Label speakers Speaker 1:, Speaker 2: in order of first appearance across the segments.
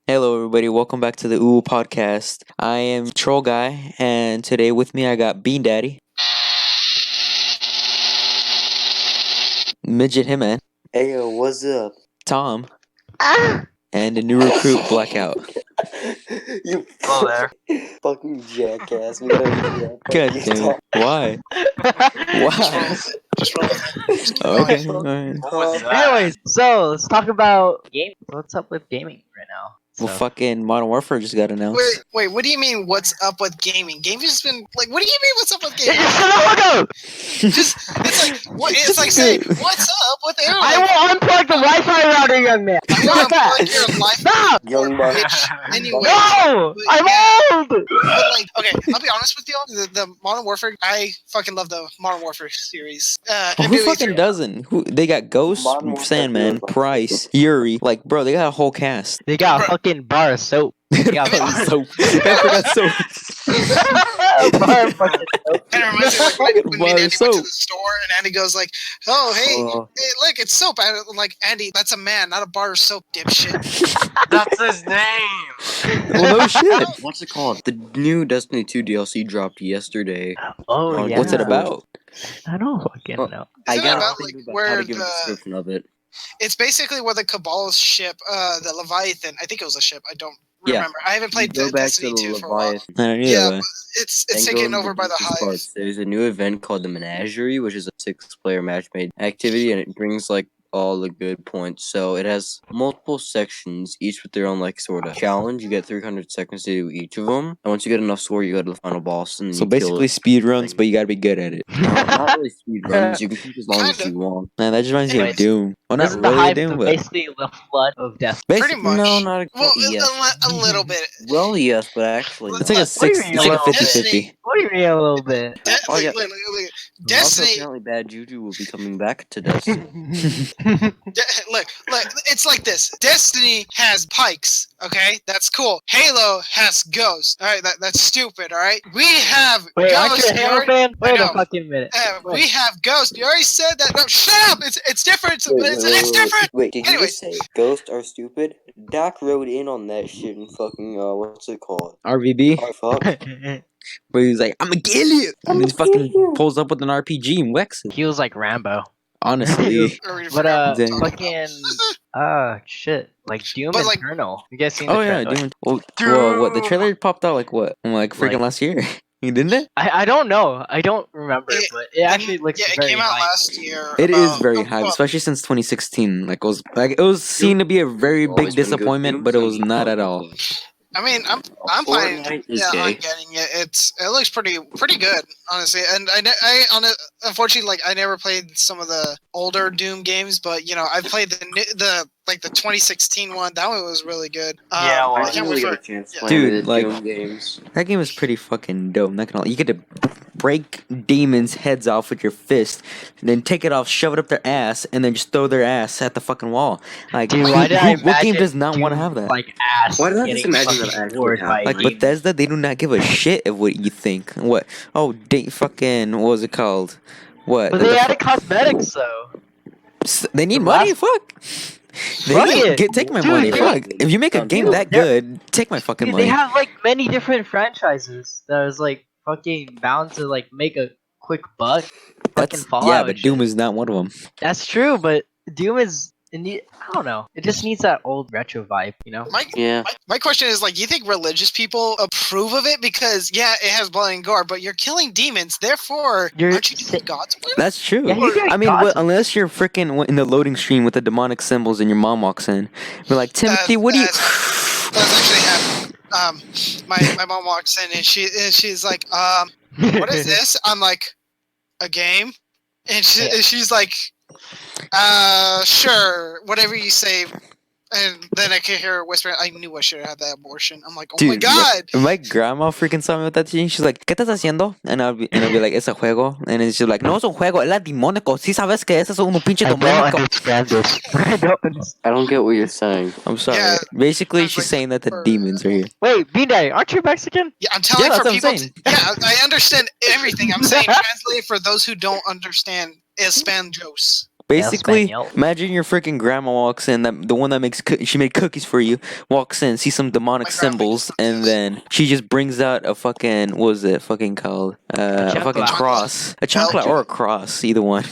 Speaker 1: Hello, everybody. Welcome back to the OwO Podcast. I am Troll Guy, and today with me I got Bean Daddy, Midget Hitman,
Speaker 2: Hey yo, what's up?
Speaker 1: Tom, and a new recruit, Blackout.
Speaker 2: You
Speaker 3: Hello there.
Speaker 2: fucking jackass. We know you do that.
Speaker 1: God
Speaker 2: fucking
Speaker 1: damn it.
Speaker 2: talk.
Speaker 1: Why? Why?
Speaker 3: Just roll with it. Just keep
Speaker 1: Okay,
Speaker 3: going.
Speaker 1: alright.
Speaker 3: Roll with that.
Speaker 4: Anyways, so let's talk about gaming. What's up with gaming right now?
Speaker 1: Well, fucking Modern Warfare just got announced.
Speaker 3: Wait, what do you mean what's up with gaming? Gaming has been like, what do you mean what's up with gaming? It's like saying, what's up with internet?
Speaker 4: I will unplug the Wi-Fi router, young man.
Speaker 3: I will unplug your life.
Speaker 4: Stop!
Speaker 2: Young buck.
Speaker 3: Anyway.
Speaker 4: No!
Speaker 3: But
Speaker 4: I'm
Speaker 3: yeah.
Speaker 4: old!
Speaker 3: But like, okay, I'll be honest with you. The Modern Warfare, I fucking love the Modern Warfare series.
Speaker 1: Well, who fucking doesn't? They got Ghost,
Speaker 2: Modern Warfare
Speaker 1: Sandman,
Speaker 2: feels like-
Speaker 1: Price, Yuri. Like, bro, they got a whole cast.
Speaker 4: They got a fucking bar of soap. They got a
Speaker 1: So I forgot soap.
Speaker 4: bar of fucking soap.
Speaker 3: And it reminds me like when me and
Speaker 1: Bar of
Speaker 3: Andy went to
Speaker 1: soap.
Speaker 3: the store and Andy goes like, "Oh, hey,
Speaker 2: Oh.
Speaker 3: hey, look, it's soap." And I'm like, Andy, that's a man, not a bar of soap, dipshit.
Speaker 5: That's his name.
Speaker 1: Well, no shit.
Speaker 2: What's it called? The new Destiny 2 DLC dropped yesterday.
Speaker 4: Oh, yeah.
Speaker 1: What's it about?
Speaker 4: I don't fucking know.
Speaker 2: I
Speaker 3: Isn't it
Speaker 2: got
Speaker 3: about,
Speaker 2: to
Speaker 3: like,
Speaker 2: think about
Speaker 3: where
Speaker 2: how to give a
Speaker 3: the-
Speaker 2: description of it.
Speaker 3: It's basically where the Cabal's ship, the Leviathan. I think it was a ship. I don't
Speaker 2: Yeah.
Speaker 3: remember. I haven't played
Speaker 2: Go back
Speaker 3: Destiny
Speaker 2: to
Speaker 3: 2
Speaker 2: the
Speaker 3: for a while.
Speaker 2: Leviathan.
Speaker 1: I don't
Speaker 3: Yeah,
Speaker 1: either.
Speaker 3: but it's
Speaker 2: and go
Speaker 3: taken
Speaker 2: into
Speaker 3: over by the
Speaker 2: deepest
Speaker 3: Hive.
Speaker 2: parts. There's a new event called the Menagerie, which is a 6-player match-made activity, and it brings like all the good points. So it has multiple sections, each with their own like sort of challenge. You get 300 seconds to do each of them, and once you get enough score, you go to the final boss. And
Speaker 1: So
Speaker 2: you kill
Speaker 1: basically
Speaker 2: it.
Speaker 1: speed runs, but you gotta be good at it.
Speaker 2: Not really speed runs. You can keep as long as
Speaker 3: Kinda.
Speaker 2: you want.
Speaker 1: Man, that just reminds me of
Speaker 4: Anyways,
Speaker 1: Doom. Well, not
Speaker 4: Isn't the
Speaker 1: really
Speaker 4: Hive
Speaker 1: Doom, but
Speaker 4: basically the flood of death?
Speaker 3: Pretty much.
Speaker 2: No, not
Speaker 3: Well,
Speaker 2: yes.
Speaker 3: a little bit.
Speaker 2: Well, yes, but actually,
Speaker 1: it's like a
Speaker 3: What
Speaker 4: do you
Speaker 1: six.
Speaker 4: mean
Speaker 1: It's like a
Speaker 4: a little
Speaker 1: 50-50.
Speaker 4: What do you mean a little bit?
Speaker 2: Oh, yeah.
Speaker 3: Look.
Speaker 2: Also,
Speaker 3: Destiny.
Speaker 2: apparently, Bad Juju will be coming back to Destiny.
Speaker 3: Look, it's like this. Destiny has pikes, okay? That's cool. Halo has ghosts. All right, that's stupid, all right? We have
Speaker 4: Wait, aren't you
Speaker 3: ghosts.
Speaker 4: a Halo fan? Wait a
Speaker 3: know.
Speaker 4: fucking minute.
Speaker 3: We have ghosts. You already said that. No, shut up. It's different. It's different.
Speaker 2: Wait, did you
Speaker 3: Anyway.
Speaker 2: just say ghosts are stupid? Doc rode in on that shit and fucking, what's it called?
Speaker 1: RVB,
Speaker 2: Oh, fuck.
Speaker 1: where he's like, "I'm gonna kill you," and he fucking pulls up with an RPG and whacks it.
Speaker 4: He was like Rambo.
Speaker 1: Honestly,
Speaker 3: Already
Speaker 4: But
Speaker 3: forgot what
Speaker 1: Dang.
Speaker 3: I'm talking about.
Speaker 4: fucking shit, like Doom
Speaker 3: But,
Speaker 4: and
Speaker 3: like-
Speaker 4: Eternal. You guys seen
Speaker 1: oh
Speaker 4: the
Speaker 1: yeah,
Speaker 4: trailer?
Speaker 1: Doom. Well, what the trailer popped out like what? Like freaking
Speaker 4: Like-
Speaker 1: last year, didn't it?
Speaker 4: I don't know. I don't remember,
Speaker 3: It-
Speaker 4: but it actually looks
Speaker 3: Yeah, it
Speaker 4: very
Speaker 3: came out
Speaker 4: hype.
Speaker 3: last year.
Speaker 1: It is
Speaker 3: about-
Speaker 1: very
Speaker 3: oh,
Speaker 1: hype,
Speaker 3: well,
Speaker 1: especially since 2016. Like it was seen to be a very big
Speaker 2: Always been good.
Speaker 1: disappointment, but it was not at all.
Speaker 3: I mean, I'm planning.
Speaker 2: Fortnite is
Speaker 3: Yeah,
Speaker 2: gay.
Speaker 3: I'm getting it. It looks pretty good, honestly. And unfortunately, like I never played some of the older Doom games, but you know, I played the 2016 one. That one was really good.
Speaker 5: Yeah, well,
Speaker 3: I
Speaker 2: I
Speaker 3: can't
Speaker 2: didn't
Speaker 3: wait
Speaker 2: really
Speaker 3: for
Speaker 2: get a chance
Speaker 3: yeah.
Speaker 2: playing
Speaker 1: Dude,
Speaker 2: the
Speaker 1: like-
Speaker 2: Doom games.
Speaker 1: That game is pretty fucking dope. Not gonna lie. You get to break demons' heads off with your fist, and then take it off, shove it up their ass, and then just throw their ass at the fucking wall. Like,
Speaker 4: Dude, why did I
Speaker 1: what game
Speaker 4: imagine
Speaker 1: does not want to
Speaker 4: Doom
Speaker 1: have that?
Speaker 4: Like ass.
Speaker 2: Why did I just
Speaker 4: getting
Speaker 2: imagine
Speaker 4: fucking
Speaker 2: that actually
Speaker 4: gored by
Speaker 2: happened?
Speaker 1: Like
Speaker 4: demons.
Speaker 1: Bethesda, they do not give a shit of what you think. What? Oh, fucking. What was it called? What?
Speaker 4: But
Speaker 1: The
Speaker 4: they
Speaker 1: fu-
Speaker 4: added cosmetics though.
Speaker 1: They need
Speaker 4: the
Speaker 1: money.
Speaker 4: last-
Speaker 1: Fuck.
Speaker 4: Fuck it.
Speaker 1: Take my
Speaker 4: Dude,
Speaker 1: money.
Speaker 4: they-
Speaker 1: Fuck. If you make a game
Speaker 4: Dude,
Speaker 1: that
Speaker 4: they're-
Speaker 1: good, take my fucking
Speaker 4: Dude,
Speaker 1: money.
Speaker 4: they have like many different franchises that is like fucking bound to like make a quick buck. Fucking Fallout.
Speaker 1: Yeah,
Speaker 4: and
Speaker 1: but
Speaker 4: shit.
Speaker 1: Doom is not one of them.
Speaker 4: That's true, but Doom is. I don't know. It just needs that old retro vibe, you know?
Speaker 2: Yeah.
Speaker 3: My question is like, you think religious people approve of it because yeah, it has blood and gore, but you're killing demons, therefore
Speaker 4: You're
Speaker 3: aren't you doing God's will?
Speaker 1: That's true.
Speaker 4: Yeah, you're doing
Speaker 1: I mean,
Speaker 4: God's-
Speaker 1: unless you're freaking in the loading screen with the demonic symbols and your mom walks in, we're like, Timothy, what do you?
Speaker 3: That's actually happened. My mom walks in and she's like, what is this? I'm like, a game, and she's like, sure, whatever you say. And then I could hear her whispering, I knew I should have had that abortion. I'm like, oh my
Speaker 1: Dude,
Speaker 3: god.
Speaker 1: My grandma freaking saw me with that shit. She's like, ¿Qué estás haciendo? And I'll be like, es a juego. And then she's like, no es un juego, es la demónico. Sí sabes que ese es un pinche
Speaker 4: I don't
Speaker 1: demónico.
Speaker 4: understand this. I don't understand.
Speaker 2: I don't get what you're saying.
Speaker 1: I'm sorry.
Speaker 3: Yeah,
Speaker 1: Basically,
Speaker 3: sounds
Speaker 1: she's
Speaker 3: like
Speaker 1: saying that the
Speaker 3: for-
Speaker 1: demons are here.
Speaker 4: Wait, B-Day, aren't you Mexican?
Speaker 3: Yeah, I'm telling
Speaker 1: Yeah,
Speaker 3: for
Speaker 1: that's
Speaker 3: people.
Speaker 1: what I'm saying.
Speaker 3: Yeah, I understand everything. I'm saying translate for those who don't understand Espanjos.
Speaker 1: Basically,
Speaker 4: Espanol.
Speaker 1: imagine your freaking grandma walks in, the one that makes she made cookies for you, walks in, sees some demonic
Speaker 3: My grandma makes
Speaker 1: symbols, and
Speaker 3: cookies.
Speaker 1: then she just brings out a fucking, what was it fucking called? A fucking
Speaker 4: chancla.
Speaker 1: cross. A chancla
Speaker 3: Belgium.
Speaker 1: or a cross, either one.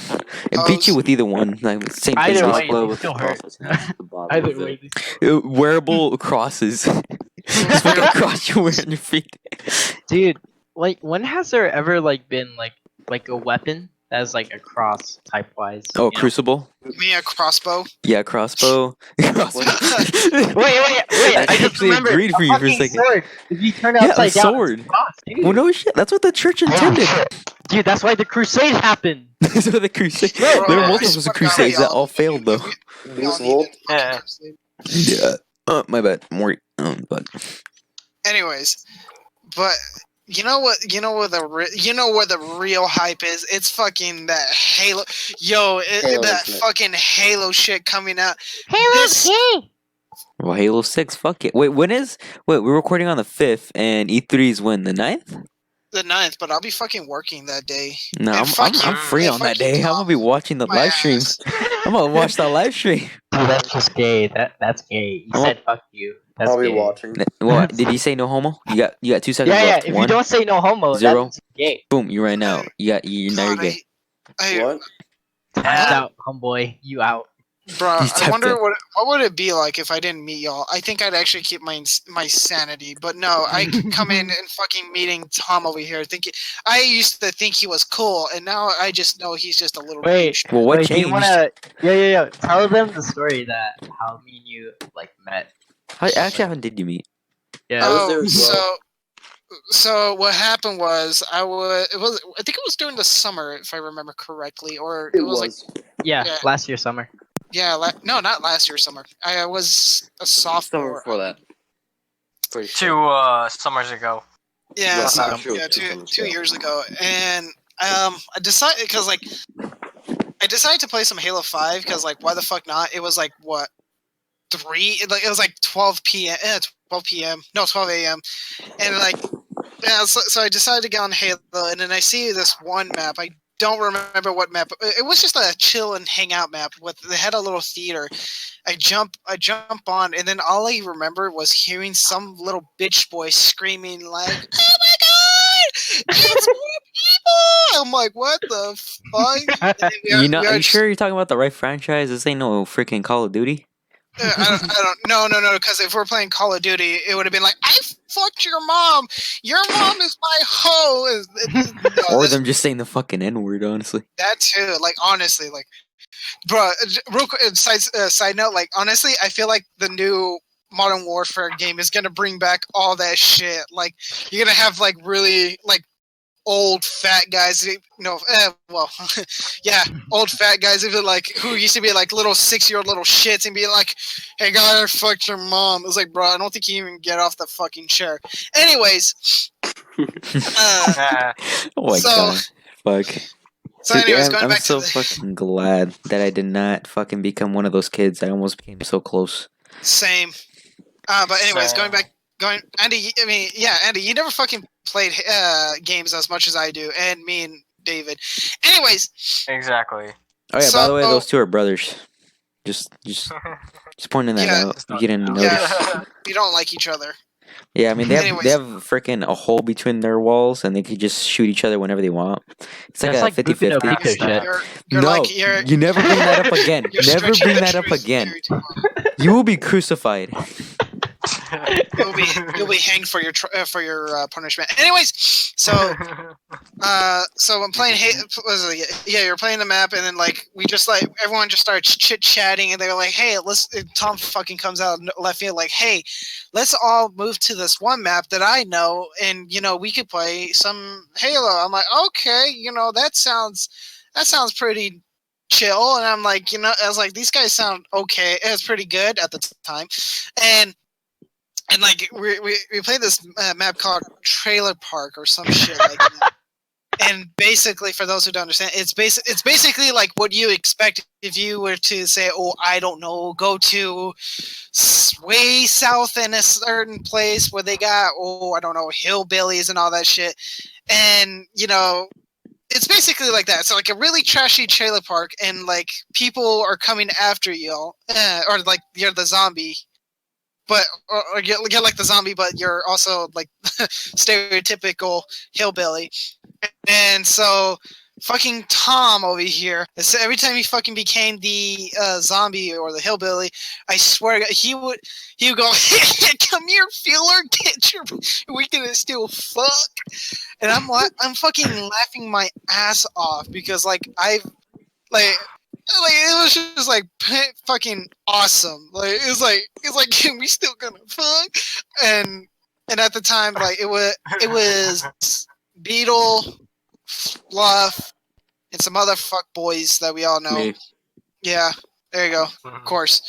Speaker 1: It beats you
Speaker 3: Pose.
Speaker 1: with either one. Like, same
Speaker 4: Either
Speaker 1: thing.
Speaker 4: way,
Speaker 2: Chocolate
Speaker 4: they
Speaker 2: with the
Speaker 4: still hurt.
Speaker 2: cross attached to the bottom
Speaker 4: Either
Speaker 2: of
Speaker 4: way,
Speaker 2: it.
Speaker 1: Wearable crosses. Just fucking a cross you wear on your feet.
Speaker 4: dude. Like, when has there ever been like a weapon that's like a cross type wise?
Speaker 1: Oh,
Speaker 4: you know?
Speaker 1: Crucible?
Speaker 3: Me a crossbow.
Speaker 1: Yeah, crossbow. Crossbow.
Speaker 4: Wait!
Speaker 1: I
Speaker 4: I just
Speaker 1: actually
Speaker 4: remembered
Speaker 1: agreed for
Speaker 4: a
Speaker 1: you for a
Speaker 4: fucking
Speaker 1: second.
Speaker 4: sword. If you turn it
Speaker 1: Yeah, a
Speaker 4: upside down,
Speaker 1: sword.
Speaker 4: it's a cross, dude.
Speaker 1: Well, no shit. That's what the church
Speaker 4: Oh,
Speaker 1: intended.
Speaker 4: shit. Dude, that's why the crusade happened.
Speaker 1: That's what the crusade.
Speaker 3: Bro,
Speaker 1: There were
Speaker 3: I
Speaker 1: multiple
Speaker 3: swear to God,
Speaker 1: crusades that
Speaker 3: y'all-
Speaker 1: all failed, though.
Speaker 3: we all
Speaker 2: Useful.
Speaker 3: needed a fucking
Speaker 5: Yeah.
Speaker 3: crusade.
Speaker 1: Yeah. Oh, my bad. More. But
Speaker 3: Anyways, but you know what? You know where the real hype is? It's fucking that Halo. Yo,
Speaker 2: Halo,
Speaker 3: that
Speaker 2: isn't it?
Speaker 3: fucking Halo shit coming out.
Speaker 4: Halo's gay.
Speaker 1: well, Halo 6. Fuck it. Wait, when is? Wait, we're recording on the 5th, and E3 is when, the 9th?
Speaker 3: The 9th, but I'll be fucking working that day.
Speaker 1: No,
Speaker 3: And
Speaker 1: I'm
Speaker 3: fuck
Speaker 5: you.
Speaker 1: free
Speaker 3: And
Speaker 1: on
Speaker 3: fuck
Speaker 1: that
Speaker 3: you,
Speaker 1: day. I'm
Speaker 3: Tom.
Speaker 1: gonna be watching the
Speaker 3: My
Speaker 1: live stream.
Speaker 3: ass.
Speaker 1: I'm gonna watch that live stream.
Speaker 4: Dude, that's just gay. That's gay. You
Speaker 1: I'm
Speaker 4: said fuck you. That's
Speaker 2: I'll be
Speaker 4: gay.
Speaker 2: watching.
Speaker 1: What did you say? No homo? You got 2 seconds
Speaker 4: Yeah,
Speaker 1: left.
Speaker 4: if you
Speaker 1: One,
Speaker 4: don't say no homo,
Speaker 1: zero.
Speaker 4: that's gay.
Speaker 1: boom. You right now. You now you're
Speaker 3: God,
Speaker 1: gay.
Speaker 3: I,
Speaker 2: What?
Speaker 4: Tapped out, homeboy. You out.
Speaker 3: bro,
Speaker 1: He's
Speaker 3: I
Speaker 1: tapped
Speaker 3: wonder
Speaker 1: in.
Speaker 3: what would it be like if I didn't meet y'all. I think I'd actually keep my sanity, but no, I could come in and fucking meeting Tom over here. I used to think he was cool, and now I just know he's just a little
Speaker 4: Wait,
Speaker 3: bitch.
Speaker 1: Well, what
Speaker 4: wait, do you
Speaker 1: changed?
Speaker 4: wanna? Yeah. Tell them the story that how me and you met.
Speaker 1: How did you meet?
Speaker 4: Yeah.
Speaker 2: I was there as well.
Speaker 3: So what happened was I think it was during the summer if I remember correctly, or it was like
Speaker 4: yeah,
Speaker 3: yeah.
Speaker 4: last year summer.
Speaker 3: no, not last year summer. I was a
Speaker 2: Summer
Speaker 3: sophomore.
Speaker 2: before that. Pretty sure.
Speaker 5: 2 summers ago.
Speaker 3: Yeah,
Speaker 2: Yeah,
Speaker 3: so,
Speaker 2: I'm sure it
Speaker 3: yeah,
Speaker 2: was 2 summers
Speaker 3: 2
Speaker 2: ago.
Speaker 3: years ago, and I decided because I decided to play some Halo 5 because why the fuck not? It was what 3? It was 12 p.m. 12 p.m. No, 12 a.m. And yeah, so I decided to get on Halo, and then I see this one map. I don't remember what map. It was just a chill and hang out map. They had a little theater. I jump on, and then all I remember was hearing some little bitch boy screaming like, "Oh my god, it's more people!" I'm like, "What the fuck?" And then we
Speaker 1: You know?
Speaker 3: we
Speaker 1: Are you
Speaker 3: just-
Speaker 1: sure you're talking about the right franchise? This ain't no freaking Call of Duty.
Speaker 3: I don't. No. Because if we're playing Call of Duty, it would have been like, "I fucked your mom. Your mom is my hoe."
Speaker 1: Or
Speaker 3: This-
Speaker 1: them just saying the fucking N word, honestly.
Speaker 3: that too. Honestly, bro. Real quick, side note. Honestly, I feel like the new Modern Warfare game is gonna bring back all that shit. You're gonna have really old fat guys. Yeah, old fat guys. Even who used to be little 6-year-old little shits and be like, "Hey, guy, I fucked your mom." It was like, bro, I don't think you even get off the fucking chair. Anyways,
Speaker 5: Yeah.
Speaker 1: Oh my
Speaker 3: So-
Speaker 1: god. Fuck.
Speaker 3: so anyways, going
Speaker 1: I'm
Speaker 3: back
Speaker 1: so
Speaker 3: to the
Speaker 1: fucking glad that I did not fucking become one of those kids. I almost became so close.
Speaker 3: same. But anyways, Andy. I mean, yeah, Andy, you never fucking played games as much as I do, and me and David. Anyways,
Speaker 5: Exactly.
Speaker 1: Oh yeah, by the way,
Speaker 3: So-
Speaker 1: those two are brothers. Just pointing that
Speaker 3: Yeah.
Speaker 1: out. You didn't notice.
Speaker 3: yeah, we don't like each other.
Speaker 1: Yeah, I mean they
Speaker 3: Anyways.
Speaker 1: have freaking a hole between their walls, and they could just shoot each other whenever they want. It's like
Speaker 4: That's
Speaker 1: a
Speaker 4: like
Speaker 1: 50-50.
Speaker 4: Boku no Pico shit.
Speaker 3: You're
Speaker 1: No,
Speaker 3: you're
Speaker 1: you never bring that up again.
Speaker 3: you're
Speaker 1: Never
Speaker 3: stretching
Speaker 1: bring
Speaker 3: the
Speaker 1: that up
Speaker 3: truth
Speaker 1: again.
Speaker 3: very too far.
Speaker 1: You will be crucified.
Speaker 3: You'll be hanged for your punishment. Anyways, so I'm playing. You're playing the map, and then we just everyone just starts chit chatting, and they're like, "Hey, let's." Tom fucking comes out of left field like, "Hey, let's all move to this one map that I know, and we could play some Halo." I'm like, "Okay, that sounds pretty chill," and I'm like, I was like, "These guys sound okay." It was pretty good at the time, and we played this map called Trailer Park or some shit like that. And basically, for those who don't understand, it's basically like what you expect if you were to say, "Oh, I don't know, go to way south in a certain place where they got I don't know, hillbillies and all that shit," and it's basically like that. It's like a really trashy trailer park, and like people are coming after you, or like you're the zombie, but or you're like the zombie, but you're also like stereotypical hillbilly. And so fucking Tom over here, so every time he fucking became the zombie or the hillbilly, I swear to God, he would go, come here, feeler, get your weekend is still fuck. And I'm fucking laughing my ass off because like it was just like fucking awesome. Like it's like can we still gonna fuck? And at the time like it was Beetle, Fluff, and some other fuck boys that we all know.
Speaker 2: Me.
Speaker 3: Yeah, there you go. Of course.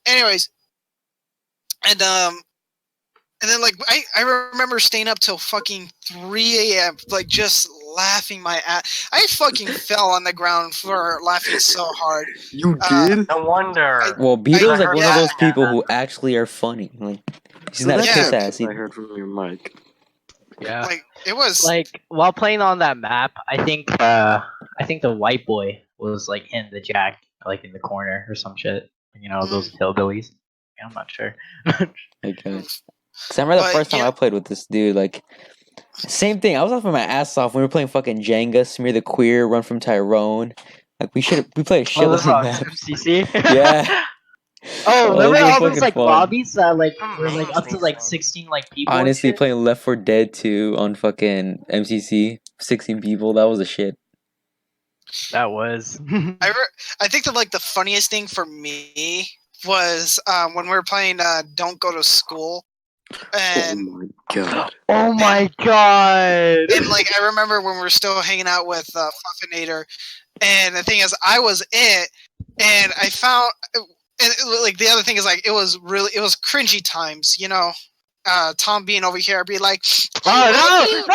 Speaker 3: Anyways, and then like I remember staying up till fucking 3 a.m. like just laughing my ass. I fucking fell on the ground for laughing so hard.
Speaker 2: You did?
Speaker 5: No wonder.
Speaker 1: Well, Beetle's like one of those
Speaker 5: Yeah.
Speaker 1: people who actually are funny. Like he's not a
Speaker 3: Yeah.
Speaker 1: piss ass.
Speaker 2: I heard from your mic.
Speaker 4: Yeah.
Speaker 3: Like it was
Speaker 4: Like while playing on that map, I think the white boy was like in the jack, like in the corner or some shit. You know, those hillbillies. Yeah, I'm not sure.
Speaker 1: Okay. Cause I remember the
Speaker 3: But,
Speaker 1: first time
Speaker 3: yeah.
Speaker 1: I played with this dude, like, same thing. I was laughing my ass off when we were playing fucking Jenga, Smear the Queer, Run from Tyrone. Like, we played a
Speaker 4: Oh, those
Speaker 1: shitload
Speaker 4: are
Speaker 1: of maps.
Speaker 4: MCC.
Speaker 1: Yeah.
Speaker 4: Oh,
Speaker 1: those
Speaker 4: remember
Speaker 1: were
Speaker 4: all those
Speaker 1: fucking
Speaker 4: like
Speaker 1: fun.
Speaker 4: lobbies that like
Speaker 5: Who
Speaker 4: were like
Speaker 5: names
Speaker 4: up to
Speaker 5: these
Speaker 4: like
Speaker 5: things?
Speaker 4: 16 like people? and
Speaker 1: Honestly,
Speaker 4: shit?
Speaker 1: playing Left 4 Dead 2 on fucking MCC, 16 people, that was a shit.
Speaker 4: That was.
Speaker 3: I think that like the funniest thing for me was when we were playing Don't Go to School. And
Speaker 2: Oh my god.
Speaker 4: Oh my god!
Speaker 3: and like I remember when we were still hanging out with Fluffinator, and the thing is I was it, and I found and like the other thing is like it was cringy times, you know. Tom being over here, I'd be like,
Speaker 4: Oh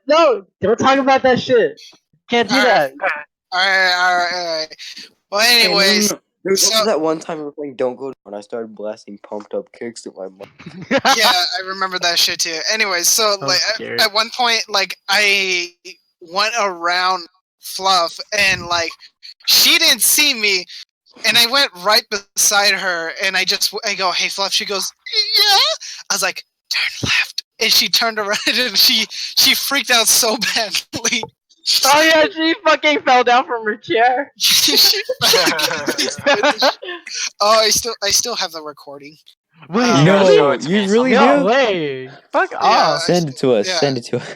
Speaker 4: no! Don't talk about that shit. Can't do that.
Speaker 3: All right. Well, anyways,
Speaker 2: There was
Speaker 3: So-
Speaker 2: also that one time we were playing Don't Go when I started blasting pumped up kicks at my mom.
Speaker 3: yeah, I remember that shit too. Anyways, so
Speaker 4: I'm
Speaker 3: like
Speaker 4: scared.
Speaker 3: at one point, like I went around Fluff, and like she didn't see me, and I went right beside her, and I go, "Hey, Fluff." She goes, "Yeah." I was like, "Turn left," and she turned around, and she freaked out so badly.
Speaker 4: Oh yeah, she fucking fell down from her chair.
Speaker 3: Oh, I still have the recording.
Speaker 4: Wait,
Speaker 5: You gotta
Speaker 1: No,
Speaker 5: show it to me
Speaker 1: you really
Speaker 5: someday.
Speaker 4: no
Speaker 1: do?
Speaker 4: way. Fuck
Speaker 3: Yeah.
Speaker 4: off.
Speaker 1: Send it to us.
Speaker 3: Yeah.
Speaker 1: Send it to us.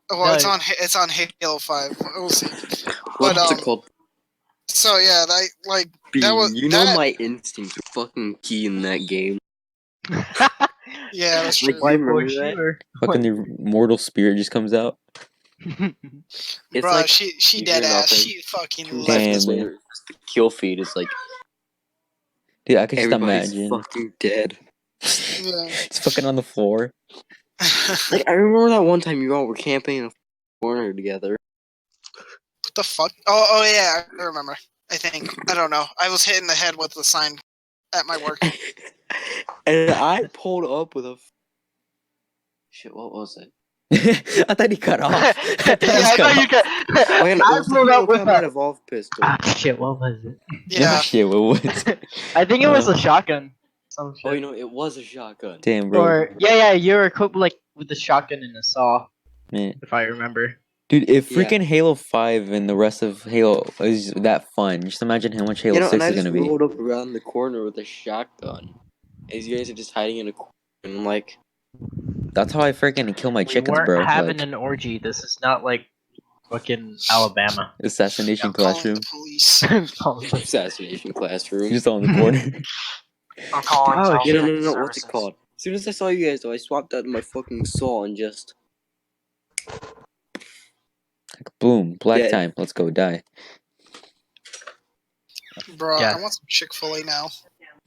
Speaker 3: Well, it's
Speaker 4: Nice.
Speaker 3: on Halo 5. We'll see.
Speaker 2: What's
Speaker 3: But,
Speaker 2: it called?
Speaker 3: So yeah, that
Speaker 2: Bean,
Speaker 3: was
Speaker 2: you know
Speaker 3: that-
Speaker 2: my instincts are fucking key in that game.
Speaker 3: yeah, that's
Speaker 2: Like,
Speaker 3: true.
Speaker 2: why-
Speaker 4: White boy
Speaker 2: remember that?
Speaker 4: shooter.
Speaker 1: Fucking the mortal spirit just comes out.
Speaker 2: It's
Speaker 3: Bro,
Speaker 2: like
Speaker 3: she
Speaker 2: you
Speaker 3: dead
Speaker 2: hear
Speaker 3: ass.
Speaker 2: nothing.
Speaker 3: She fucking
Speaker 2: Two
Speaker 3: left
Speaker 1: Damn,
Speaker 3: this.
Speaker 1: man.
Speaker 2: later, the kill feed is like
Speaker 1: Dude, I could just
Speaker 2: everybody's
Speaker 1: imagine.
Speaker 2: fucking dead.
Speaker 3: Yeah.
Speaker 1: It's fucking on the floor.
Speaker 2: Like I remember that one time you all were camping in a corner together.
Speaker 3: What the fuck? Oh yeah, I remember. I think I don't know. I was hit in the head with the sign at my work.
Speaker 2: And I pulled up with a shit. What was it?
Speaker 1: I thought he cut off.
Speaker 4: Yeah, I know you can.
Speaker 2: Man,
Speaker 4: I
Speaker 2: it was the
Speaker 4: pulled
Speaker 2: Halo
Speaker 4: up with
Speaker 2: Combat
Speaker 4: a.
Speaker 2: Evolved pistol.
Speaker 4: Ah, shit, what was it?
Speaker 3: Yeah.
Speaker 1: Shit, what was it?
Speaker 4: I think it was a shotgun. Some shit.
Speaker 2: Oh, you know, it was a shotgun.
Speaker 1: Damn, bro.
Speaker 4: Or yeah, you're equipped like with the shotgun and the saw,
Speaker 1: Man.
Speaker 4: if I remember.
Speaker 1: Dude, if
Speaker 2: Yeah.
Speaker 1: freaking Halo 5 and the rest of Halo is that fun, just imagine how much Halo
Speaker 2: You know,
Speaker 1: 6
Speaker 2: and I
Speaker 1: is
Speaker 2: just
Speaker 1: gonna be.
Speaker 2: rolled up around the corner with a shotgun. As you guys are just hiding in a corner, and I'm like,
Speaker 1: That's how I freaking kill my
Speaker 4: We
Speaker 1: chickens,
Speaker 4: weren't
Speaker 1: bro.
Speaker 4: having
Speaker 1: Like,
Speaker 4: an orgy. This is not like fucking Alabama.
Speaker 1: assassination
Speaker 3: I'm calling
Speaker 1: classroom.
Speaker 3: the police.
Speaker 2: assassination classroom.
Speaker 1: Just on the corner.
Speaker 5: I'm calling.
Speaker 4: Oh,
Speaker 5: Child
Speaker 4: shit.
Speaker 2: No,
Speaker 5: Protective
Speaker 2: no, what's it
Speaker 5: Services.
Speaker 2: called? As soon as I saw you guys, though, I swapped out my fucking saw and just.
Speaker 1: Boom. Black
Speaker 2: Yeah.
Speaker 1: time. Let's go die.
Speaker 3: Bro,
Speaker 4: Yeah.
Speaker 3: I want some Chick-fil-A now.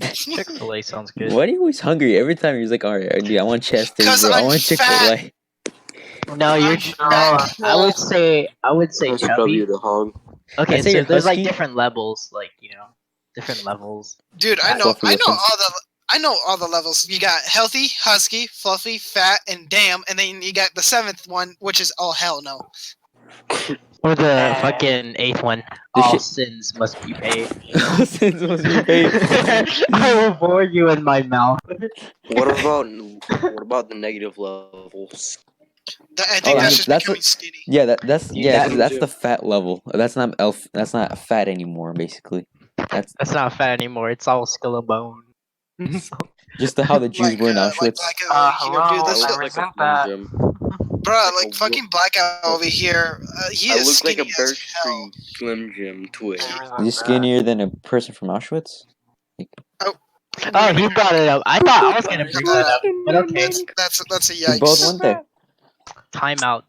Speaker 4: Chick-fil-A sounds good.
Speaker 1: Why are you always hungry? Every time he's like, alright, dude, I want Chester,
Speaker 3: 'Cause
Speaker 1: bro. I
Speaker 3: I'm
Speaker 1: want Chick-fil-A.
Speaker 4: No, you're no. I would say
Speaker 2: Press W
Speaker 4: chubby.
Speaker 2: to hog.
Speaker 4: Okay,
Speaker 1: I'd say
Speaker 4: so
Speaker 1: you're
Speaker 4: there's like
Speaker 1: husky.
Speaker 4: different levels, like different levels.
Speaker 3: Dude, I know
Speaker 1: Fluffy
Speaker 3: all
Speaker 1: looking.
Speaker 3: the levels. You got healthy, husky, fluffy, fat, and damn, and then you got the 7th one, which is all hell no.
Speaker 4: Or the fucking 8th one.
Speaker 1: The
Speaker 4: All
Speaker 1: shit-
Speaker 4: sins must be paid.
Speaker 1: Sins must be paid.
Speaker 4: I will bore you in my mouth.
Speaker 2: What about the negative levels?
Speaker 3: I think
Speaker 1: Oh,
Speaker 3: that's just
Speaker 1: that's
Speaker 3: becoming
Speaker 1: what-
Speaker 3: skinny.
Speaker 1: Yeah, that's
Speaker 2: Yeah,
Speaker 1: 'cause that's
Speaker 2: Jim.
Speaker 1: the fat level. That's not elf. That's not fat anymore. Basically, that's
Speaker 4: That's not fat anymore. It's all skull and bone.
Speaker 1: just how the Jews were in
Speaker 3: Like
Speaker 1: Auschwitz.
Speaker 3: Blackout here, dude.
Speaker 5: Hello,
Speaker 3: This
Speaker 5: I
Speaker 3: shit,
Speaker 5: resent
Speaker 2: Slim
Speaker 5: that.
Speaker 2: Jim.
Speaker 3: bro,
Speaker 2: like
Speaker 3: like
Speaker 2: a
Speaker 3: fucking Blackout over here. He
Speaker 2: I
Speaker 3: is
Speaker 2: look like
Speaker 3: skinny
Speaker 2: a
Speaker 3: as
Speaker 2: birch
Speaker 3: hell.
Speaker 2: tree Slim Jim twig.
Speaker 5: I resent
Speaker 1: Is he
Speaker 5: that.
Speaker 1: skinnier than a person from Auschwitz?
Speaker 4: Oh, he brought it up. I thought I was gonna bring that up, but okay.
Speaker 3: That's a
Speaker 1: We both
Speaker 3: yikes.
Speaker 1: went there.
Speaker 4: Time out,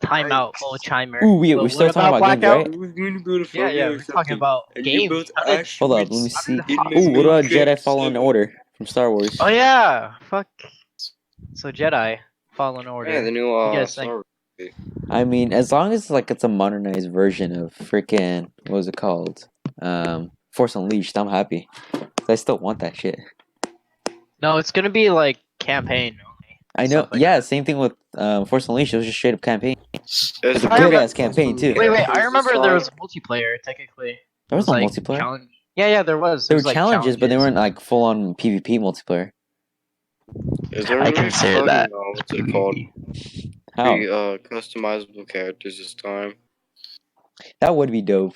Speaker 4: old chimer.
Speaker 1: Ooh, we
Speaker 4: But
Speaker 1: still
Speaker 4: what
Speaker 1: talking about games,
Speaker 4: Blackout?
Speaker 1: right?
Speaker 2: We're gonna go to
Speaker 4: Yeah, we're talking about games. How did-
Speaker 1: Hold up, let me
Speaker 4: How
Speaker 1: see.
Speaker 4: did the
Speaker 1: Ooh, what about Jedi Fallen Order from Star Wars?
Speaker 4: Oh yeah, fuck. So Jedi Fallen Order.
Speaker 2: Yeah, the new
Speaker 4: You guys
Speaker 2: Star Wars movie.
Speaker 1: I mean, as long as like it's a modernized version of freaking what was it called? Force Unleashed. I'm happy. I still want that shit.
Speaker 4: No, it's gonna be like campaign only.
Speaker 1: I know.
Speaker 4: Stuff like
Speaker 1: Yeah,
Speaker 4: that.
Speaker 1: same thing with Force Unleashed. It was just straight up campaign.
Speaker 2: It's
Speaker 1: It's a
Speaker 4: I
Speaker 1: good
Speaker 4: remember-
Speaker 1: ass campaign too.
Speaker 4: Wait, I remember there was multiplayer technically.
Speaker 1: There was
Speaker 4: It
Speaker 1: no
Speaker 4: like
Speaker 1: multiplayer.
Speaker 4: challenge- Yeah, there was.
Speaker 1: There
Speaker 4: It
Speaker 1: were
Speaker 4: was, like,
Speaker 1: challenges, but they
Speaker 4: challenges.
Speaker 1: weren't like full on PvP multiplayer.
Speaker 2: Is there
Speaker 4: I
Speaker 2: any
Speaker 4: consider
Speaker 2: fucking,
Speaker 4: that.
Speaker 2: what's it called?
Speaker 1: How?
Speaker 2: Customizable characters this time.
Speaker 1: That would be dope.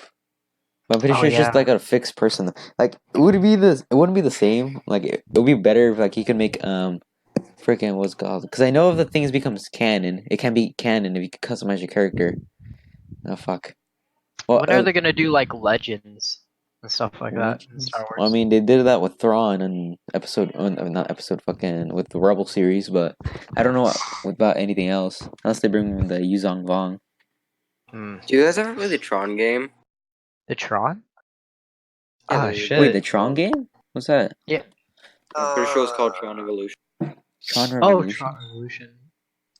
Speaker 1: But I'm pretty
Speaker 4: Oh,
Speaker 1: sure it's just
Speaker 4: yeah.
Speaker 1: like a fixed person. Like it would be the. It wouldn't be the same. Like it would be better if like you could make freaking what's it called? Because I know if the things becomes canon, it can be canon if you could customize your character. Oh fuck. Well,
Speaker 4: When are they gonna do like legends and stuff like that in
Speaker 1: Legends?
Speaker 4: Star Wars?
Speaker 1: I mean, they did that with Thrawn and not episode fucking with the Rebel series, but I don't know about anything else unless they bring the Yuzong Vong.
Speaker 4: Hmm.
Speaker 2: Do you guys ever play the Tron game?
Speaker 4: The Tron?
Speaker 2: Yeah,
Speaker 4: Ah,
Speaker 2: the-
Speaker 4: shit.
Speaker 1: Wait, the Tron game? What's that?
Speaker 2: I'm pretty sure it's called Tron Evolution.
Speaker 1: Tron
Speaker 4: Oh,
Speaker 1: Revolution.
Speaker 4: Tron Revolution.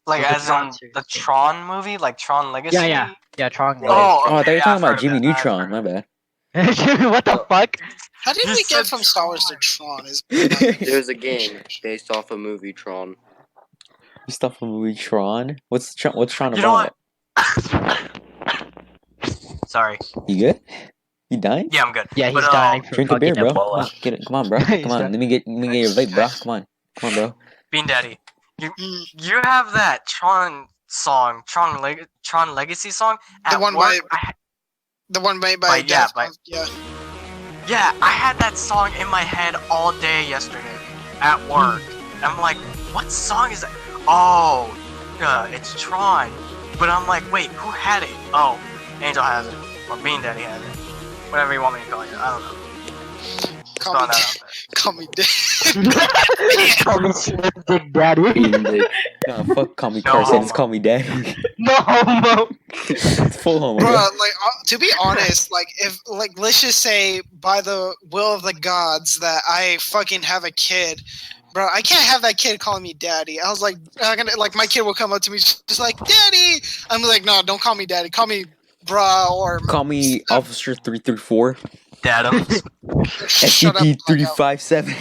Speaker 5: Like
Speaker 4: So the
Speaker 5: as
Speaker 4: Tron
Speaker 5: in
Speaker 4: series.
Speaker 5: the Tron movie, like Tron Legacy.
Speaker 4: Yeah, Tron.
Speaker 5: Oh,
Speaker 1: Oh, I thought
Speaker 5: okay,
Speaker 1: you were
Speaker 5: yeah,
Speaker 1: talking
Speaker 5: I've
Speaker 1: about
Speaker 5: heard
Speaker 1: Jimmy
Speaker 5: of that. I've
Speaker 1: Neutron. My
Speaker 5: heard
Speaker 1: bad.
Speaker 4: What the fuck?
Speaker 3: How did
Speaker 5: You
Speaker 3: we get
Speaker 5: said
Speaker 3: from Star Wars to
Speaker 5: Tron.
Speaker 3: Tron? Is
Speaker 2: There's a game based off a movie Tron.
Speaker 1: Stuff from the movie Tron. What's Tron
Speaker 5: You know
Speaker 1: about?
Speaker 5: Sorry.
Speaker 1: You good? You dying?
Speaker 5: Yeah, I'm good.
Speaker 4: Yeah, he's
Speaker 5: But,
Speaker 4: dying from
Speaker 1: Drink a beer,
Speaker 4: fucking
Speaker 1: bro. Come on,
Speaker 4: Ebola.
Speaker 1: get it. Come on, bro.
Speaker 4: He's
Speaker 1: Come on.
Speaker 4: done.
Speaker 1: Let me get your vape, bro. Come on, bro.
Speaker 5: Bean Daddy,
Speaker 3: Mm,
Speaker 5: you have that Tron song, Tron Legacy song at
Speaker 3: The one
Speaker 5: work.
Speaker 3: by- the one made by
Speaker 5: Yeah,
Speaker 3: Deftones, yeah.
Speaker 5: Yeah, I had that song in my head all day yesterday at work. I'm like, what song is that? Oh, it's Tron. But I'm like, wait, who had it? Oh, Angel has it. Or Bean Daddy has it. Whatever you want me to call it. I don't know. Just
Speaker 3: Call
Speaker 5: throwing
Speaker 3: me,
Speaker 5: that out there.
Speaker 3: call me dead.
Speaker 4: Call me Slim Dick Daddy.
Speaker 1: No, fuck, call me
Speaker 5: No
Speaker 1: Carson. It's
Speaker 5: homo.
Speaker 1: call me Daddy.
Speaker 4: No homo.
Speaker 1: It's full homo.
Speaker 3: Bro,
Speaker 1: Bro.
Speaker 3: like to be honest, like if like let's just say by the will of the gods that I fucking have a kid, bro, I can't have that kid calling me daddy. I was like, my kid will come up to me just like daddy. I'm like, no, don't call me daddy. Call me bruh or
Speaker 1: Call me Officer 334.
Speaker 5: Dadums.
Speaker 3: shut up.
Speaker 1: SCP
Speaker 3: Blackout.
Speaker 1: 357.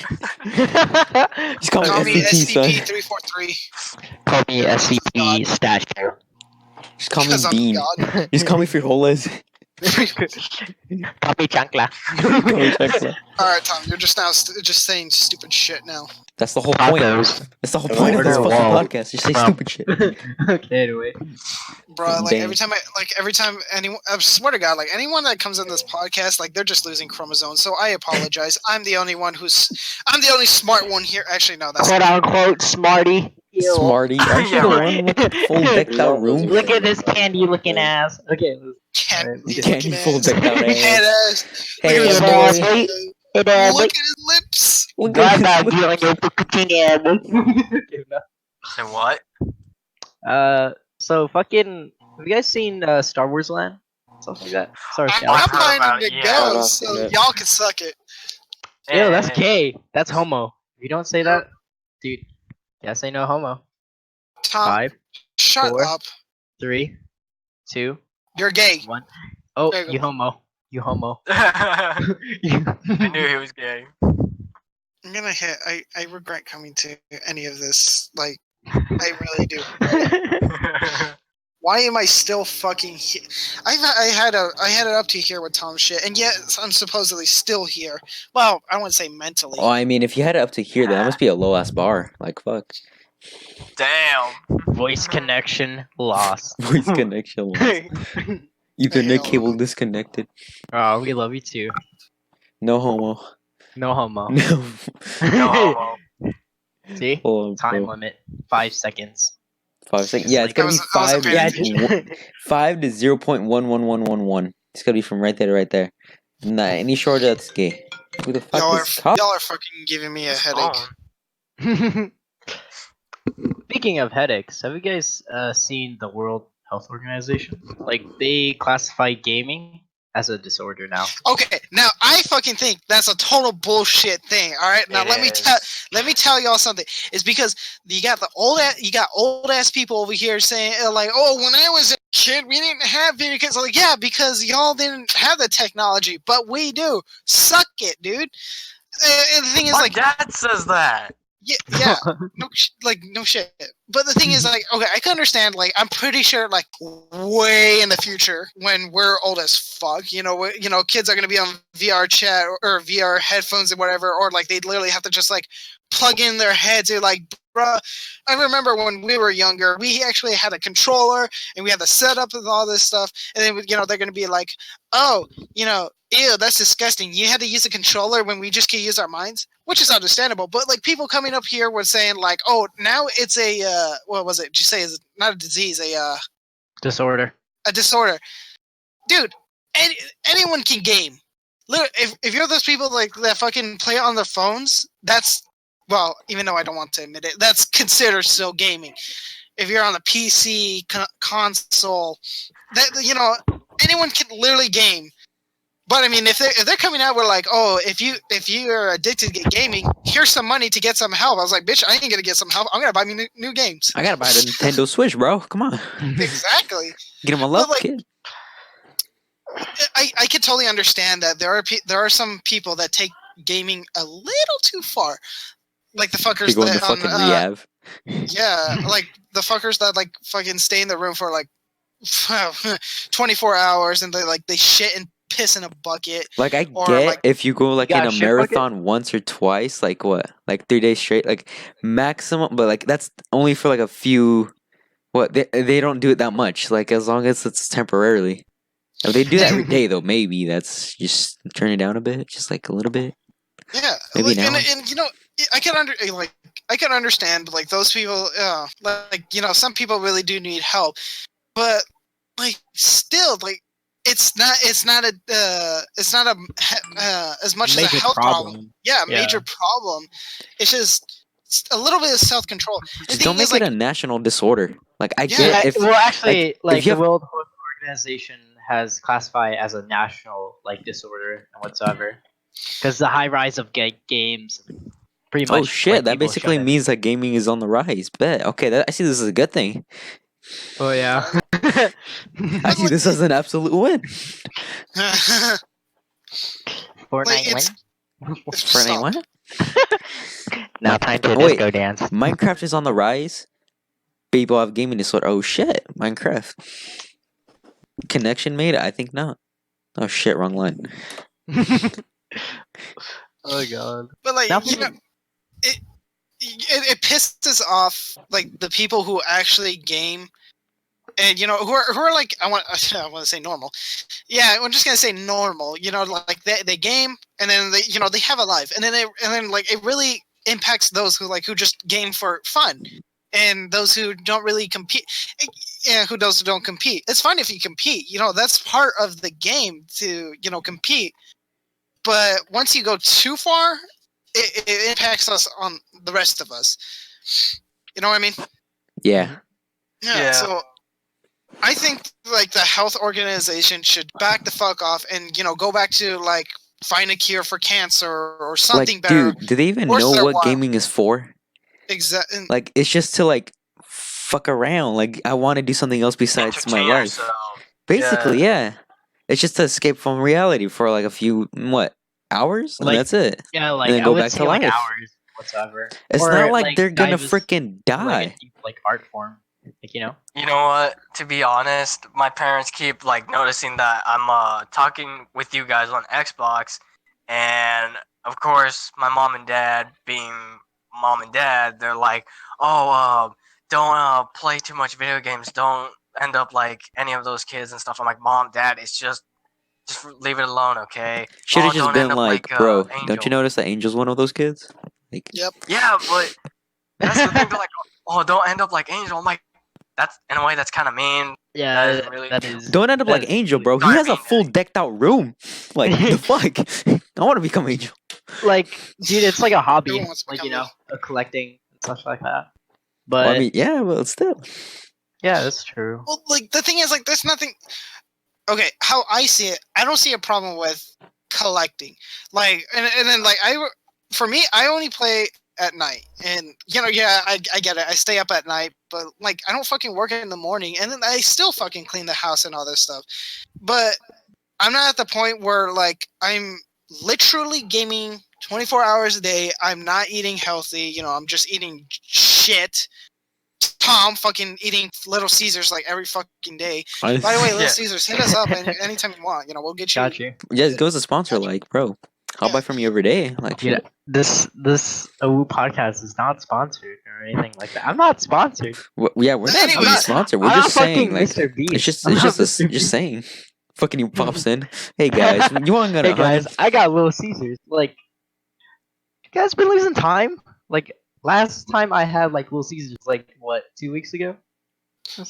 Speaker 1: Just call
Speaker 3: Call
Speaker 1: me
Speaker 3: me
Speaker 1: SCP, son.
Speaker 3: SCP-343.
Speaker 4: Call me SCP statue.
Speaker 1: Just call me
Speaker 3: Because I'm
Speaker 1: Bean.
Speaker 3: God.
Speaker 1: Just call me Frijoles.
Speaker 4: Call me Chancla.
Speaker 1: Call me Chancla.
Speaker 3: All right, Tom, you're just now just saying stupid shit now.
Speaker 1: That's the whole point.
Speaker 4: Tacos.
Speaker 1: That's the whole point of this
Speaker 4: Whoa.
Speaker 1: fucking podcast. Just say
Speaker 4: Wow.
Speaker 1: stupid shit.
Speaker 4: Okay, anyway.
Speaker 3: Bro, like
Speaker 1: Damn.
Speaker 3: every time anyone, I swear to God, like anyone that comes on this podcast, like they're just losing chromosomes. So I apologize. I'm the only smart one here. Actually, no, that's
Speaker 4: Quote unquote smarty. Ew.
Speaker 1: Smarty. Aren't you
Speaker 5: Yeah,
Speaker 1: the
Speaker 5: right.
Speaker 1: one with the full decked out room?
Speaker 4: Look at this candy looking ass. Okay.
Speaker 3: candy
Speaker 1: Candy
Speaker 3: looking
Speaker 1: full
Speaker 3: ass.
Speaker 1: decked out
Speaker 3: Head
Speaker 1: ass.
Speaker 3: ass.
Speaker 1: Hey,
Speaker 3: Look at his
Speaker 4: boy.
Speaker 3: lips.
Speaker 4: Hey, there,
Speaker 3: Look at his lips.
Speaker 1: Look
Speaker 4: God,
Speaker 1: at
Speaker 4: that
Speaker 1: this.
Speaker 4: you on your fucking
Speaker 5: Say what?
Speaker 4: So fucking. Have you guys seen Star Wars Land? Stuff like that. Star Wars
Speaker 3: I'm
Speaker 5: I've
Speaker 4: Galaxy.
Speaker 5: heard about
Speaker 3: planning
Speaker 5: it,
Speaker 3: to
Speaker 5: yeah.
Speaker 3: go,
Speaker 2: I've
Speaker 3: so
Speaker 2: seen it.
Speaker 3: y'all can suck it.
Speaker 4: Ew, that's
Speaker 5: Eh,
Speaker 4: gay. That's homo. If you don't say that, dude. Yes, I know homo.
Speaker 3: Tom,
Speaker 4: 5,
Speaker 3: shut
Speaker 4: 4.
Speaker 3: up.
Speaker 4: 3, 2,
Speaker 3: You're gay.
Speaker 4: 1. Oh,
Speaker 3: There you go.
Speaker 4: you homo. You homo.
Speaker 5: I
Speaker 4: You-
Speaker 5: knew he was gay.
Speaker 3: I'm gonna hit. I regret coming to any of this. Like, I really do. Why am I still fucking here? I had it up to here with Tom's shit, and yet I'm supposedly still here. Well, I wouldn't say mentally.
Speaker 1: Oh, I mean, if you had it up to here, then that must be a low ass bar. Like fuck.
Speaker 5: Damn.
Speaker 4: Voice connection lost.
Speaker 1: Voice connection lost. Ethernet cable disconnected.
Speaker 4: Oh, we love you too.
Speaker 1: No homo.
Speaker 4: No homo.
Speaker 1: No.
Speaker 5: No homo.
Speaker 4: See?
Speaker 1: Hold on,
Speaker 4: Time
Speaker 1: bro.
Speaker 4: limit 5 seconds.
Speaker 1: 5 seconds. Yeah, it's
Speaker 4: Like-
Speaker 1: gotta be
Speaker 3: I wasn't
Speaker 1: 5.
Speaker 3: paying
Speaker 4: Yeah,
Speaker 1: 5 to 0.11111. It's gotta be from right there to right there. Nah, any shorter, that's gay. Who the fuck
Speaker 3: Y'all
Speaker 1: is cop?
Speaker 3: are fucking giving me a headache.
Speaker 4: Speaking of headaches, have you guys seen the World Health Organization? Like, they classify gaming as a disorder now.
Speaker 3: Okay, now I fucking think that's a total bullshit thing. All right, now
Speaker 5: It
Speaker 3: let me tell y'all something. It's because you got old ass people over here saying like, oh, when I was a kid, we didn't have video games. Like, yeah, because y'all didn't have the technology, but we do. Suck it, dude. And the thing is,
Speaker 5: My
Speaker 3: like,
Speaker 5: dad says that.
Speaker 3: yeah, no shit. But the thing is, like, okay, I can understand. Like, I'm pretty sure, like, way in the future, when we're old as fuck, kids are gonna be on VR chat or VR headphones and whatever, or like they literally have to just like plug in their heads. They're like, bruh, I remember when we were younger, we actually had a controller and we had the setup and all this stuff, and then they're gonna be like, oh, ew, that's disgusting. You had to use a controller when we just could use our minds, which is understandable. But like people coming up here were saying like, oh, now it's a what was it? Did you say it's not a disease,
Speaker 4: Disorder.
Speaker 3: a disorder, dude? Anyone can game. Literally, if you're those people like that fucking play on their phones, that's even though I don't want to admit it, that's considered still gaming. If you're on a PC console, that anyone can literally game. But I mean, if they're coming out with like, oh, if you're addicted to gaming, here's some money to get some help. I was like, bitch, I ain't gonna get some help. I'm gonna buy me new games.
Speaker 1: I gotta buy the Nintendo Switch, bro. Come on.
Speaker 3: Exactly.
Speaker 1: Get him a love
Speaker 3: like,
Speaker 1: kit.
Speaker 3: I can totally understand that there are some people that take gaming a little too far, like the fuckers
Speaker 1: They go into
Speaker 3: that on
Speaker 1: fucking rehab.
Speaker 3: yeah, like the fuckers that like fucking stay in the room for like 24 hours and they shit and piss in a bucket.
Speaker 1: Like I
Speaker 3: or,
Speaker 1: get
Speaker 3: like-
Speaker 1: if you go like
Speaker 4: You
Speaker 1: in
Speaker 4: got
Speaker 1: a
Speaker 4: a shit bucket?
Speaker 1: marathon once or twice, like what, like 3 days straight, like maximum. But like that's only for like a few. What they don't do it that much. Like as long as it's temporarily. If they do that every day though, maybe that's just turn it down a bit, just like a little bit.
Speaker 3: Yeah,
Speaker 1: Maybe
Speaker 3: like,
Speaker 1: now.
Speaker 3: and I can understand like those people. Some people really do need help, but like still like it's not as much as a
Speaker 4: Major
Speaker 3: health problem.
Speaker 4: problem.
Speaker 3: Yeah,
Speaker 4: Yeah.
Speaker 3: major problem. It's just a little bit of self control.
Speaker 1: Just don't make it a national disorder. Like I
Speaker 3: Yeah,
Speaker 1: get if
Speaker 4: well, actually, like
Speaker 1: you
Speaker 4: the
Speaker 1: have-
Speaker 4: World Health Organization has classified it as a national like disorder and whatsoever, because the high rise of games, pretty much.
Speaker 1: oh shit,
Speaker 4: like,
Speaker 1: that
Speaker 4: people
Speaker 1: basically
Speaker 4: shut it.
Speaker 1: means that gaming is on the rise. Bet okay, I see this as a good thing.
Speaker 4: Oh yeah.
Speaker 1: I see this as an absolute win.
Speaker 4: Fortnite
Speaker 3: it's-
Speaker 4: win.
Speaker 1: Fortnite what?
Speaker 4: Now time to
Speaker 1: Wait.
Speaker 4: disco dance.
Speaker 1: Minecraft is on the rise. People have gaming disorder. Oh shit, Minecraft. Connection made? I think not. Oh shit, wrong line.
Speaker 4: Oh god.
Speaker 3: But like
Speaker 4: Now
Speaker 3: it pisses off like the people who actually game, and who are like I want to say normal. Yeah, I'm just gonna say normal. Like they game and then they have a life, and then like it really impacts those who just game for fun, and those who don't really compete. Yeah, who don't compete. It's fine if you compete. That's part of the game to compete. But once you go too far, it impacts us on the rest of us. You know what I mean?
Speaker 1: Yeah.
Speaker 5: Yeah.
Speaker 3: So I think like the health organization should back the fuck off and go back to like find a cure for cancer or something
Speaker 1: Like,
Speaker 3: better.
Speaker 1: dude, do they even
Speaker 3: Or
Speaker 1: know
Speaker 3: Star
Speaker 1: what
Speaker 3: Wild.
Speaker 1: gaming is for?
Speaker 3: Exactly.
Speaker 1: Like, it's just to like fuck around. Like, I want to do something else besides my
Speaker 5: Entertain
Speaker 1: life.
Speaker 5: yourself.
Speaker 1: Basically, yeah. It's just to escape from reality for like a few hours, and
Speaker 4: Like,
Speaker 1: that's it.
Speaker 4: Yeah, like
Speaker 1: then
Speaker 4: I
Speaker 1: go
Speaker 4: would
Speaker 1: back
Speaker 4: say
Speaker 1: to
Speaker 4: like
Speaker 1: life.
Speaker 4: hours whatsoever.
Speaker 1: It's
Speaker 4: Or,
Speaker 1: not like they're gonna
Speaker 4: dive
Speaker 1: freaking
Speaker 4: into, like,
Speaker 1: die.
Speaker 4: a deep, like art form. Like, you know.
Speaker 5: You know what? To be honest, my parents keep like noticing that I'm talking with you guys on Xbox, and of course, my mom and dad, being mom and dad, they're like, "Oh, don't play too much video games. Don't end up like any of those kids and stuff." I'm like, "Mom, Dad, it's just leave it alone, okay?
Speaker 1: Should have
Speaker 5: Oh,
Speaker 1: just
Speaker 5: don't end
Speaker 1: been
Speaker 5: up
Speaker 1: like,
Speaker 5: like
Speaker 1: bro, don't you
Speaker 5: Angel."
Speaker 1: notice that Angel's one of those kids? Like,
Speaker 3: Yep.
Speaker 5: Yeah, but that's the thing. They're like, "Oh, don't end up like Angel." I'm like, that's in a way that's kind of mean. That
Speaker 4: Yeah,
Speaker 5: is really
Speaker 4: that
Speaker 5: true.
Speaker 4: is.
Speaker 1: don't end up
Speaker 4: that
Speaker 1: like
Speaker 4: is
Speaker 1: Angel,
Speaker 4: really-
Speaker 1: bro. He
Speaker 5: Sorry,
Speaker 1: has a
Speaker 5: being
Speaker 1: full decked out room. Like, the fuck? I want to become Angel.
Speaker 4: Like, dude, it's like a hobby.
Speaker 3: Everyone wants to
Speaker 4: Like,
Speaker 3: become
Speaker 4: you know,
Speaker 3: me.
Speaker 4: collecting and stuff like that.
Speaker 1: Well, I
Speaker 4: But
Speaker 1: mean, yeah, but still.
Speaker 4: yeah, that's true.
Speaker 3: Well, like the thing is, like, there's nothing. Okay, how I see it, I don't see a problem with collecting. Like, and then like for me, I only play at night, and yeah, I get it. I stay up at night, but like, I don't fucking work in the morning, and then I still fucking clean the house and all this stuff. But I'm not at the point where like I'm literally gaming 24 hours a day. I'm not eating healthy. I'm just eating shit. Tom fucking eating Little Caesars like every fucking day. By the way, Little
Speaker 5: Yeah.
Speaker 3: Caesars, hit us up anytime you want. We'll get you.
Speaker 4: Got you.
Speaker 1: Yeah, it goes a sponsor, like, bro. I'll buy from you every day. Like,
Speaker 4: Dude,
Speaker 1: shit.
Speaker 4: this OwO podcast is not sponsored or anything like that. I'm not sponsored.
Speaker 1: Yeah, we're not
Speaker 3: Anyways,
Speaker 1: really sponsored. We're
Speaker 4: I'm
Speaker 1: just
Speaker 4: not
Speaker 1: saying,
Speaker 4: fucking
Speaker 1: like,
Speaker 4: Mr. Beast.
Speaker 1: it's just,
Speaker 4: I'm
Speaker 1: it's
Speaker 4: not
Speaker 1: just,
Speaker 4: Mr.
Speaker 1: just
Speaker 4: Beast.
Speaker 1: saying. Fucking you pops in. Hey guys, you want to go to
Speaker 4: Hey guys, I got Little Caesars. Like, you guys been losing time? Like, last time I had like Little Caesars, like what, 2 weeks ago?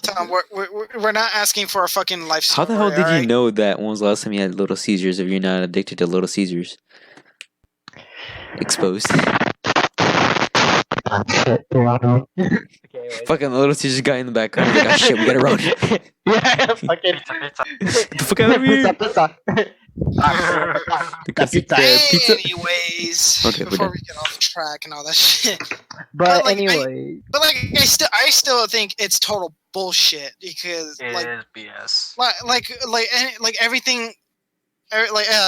Speaker 3: Tom, we're not asking for a fucking life story.
Speaker 1: How the hell did you
Speaker 3: alright?
Speaker 1: know that when was the last time you had Little Caesars if you're not addicted to Little Caesars? Exposed.
Speaker 4: Okay,
Speaker 1: Fucking Little Caesars guy in the background. He's like, oh shit, we gotta run.
Speaker 4: Yeah, fucking.
Speaker 5: Pizza.
Speaker 1: Get the fuck out of here.
Speaker 4: Pizza.
Speaker 1: Because
Speaker 4: Pizza.
Speaker 1: pizza.
Speaker 3: Anyways,
Speaker 1: Okay, we're
Speaker 3: before
Speaker 1: done.
Speaker 3: we get off track and all that shit,
Speaker 4: But
Speaker 3: like,
Speaker 4: anyway,
Speaker 3: I still think it's total bullshit because
Speaker 5: It
Speaker 3: like
Speaker 5: is BS.
Speaker 3: like everything,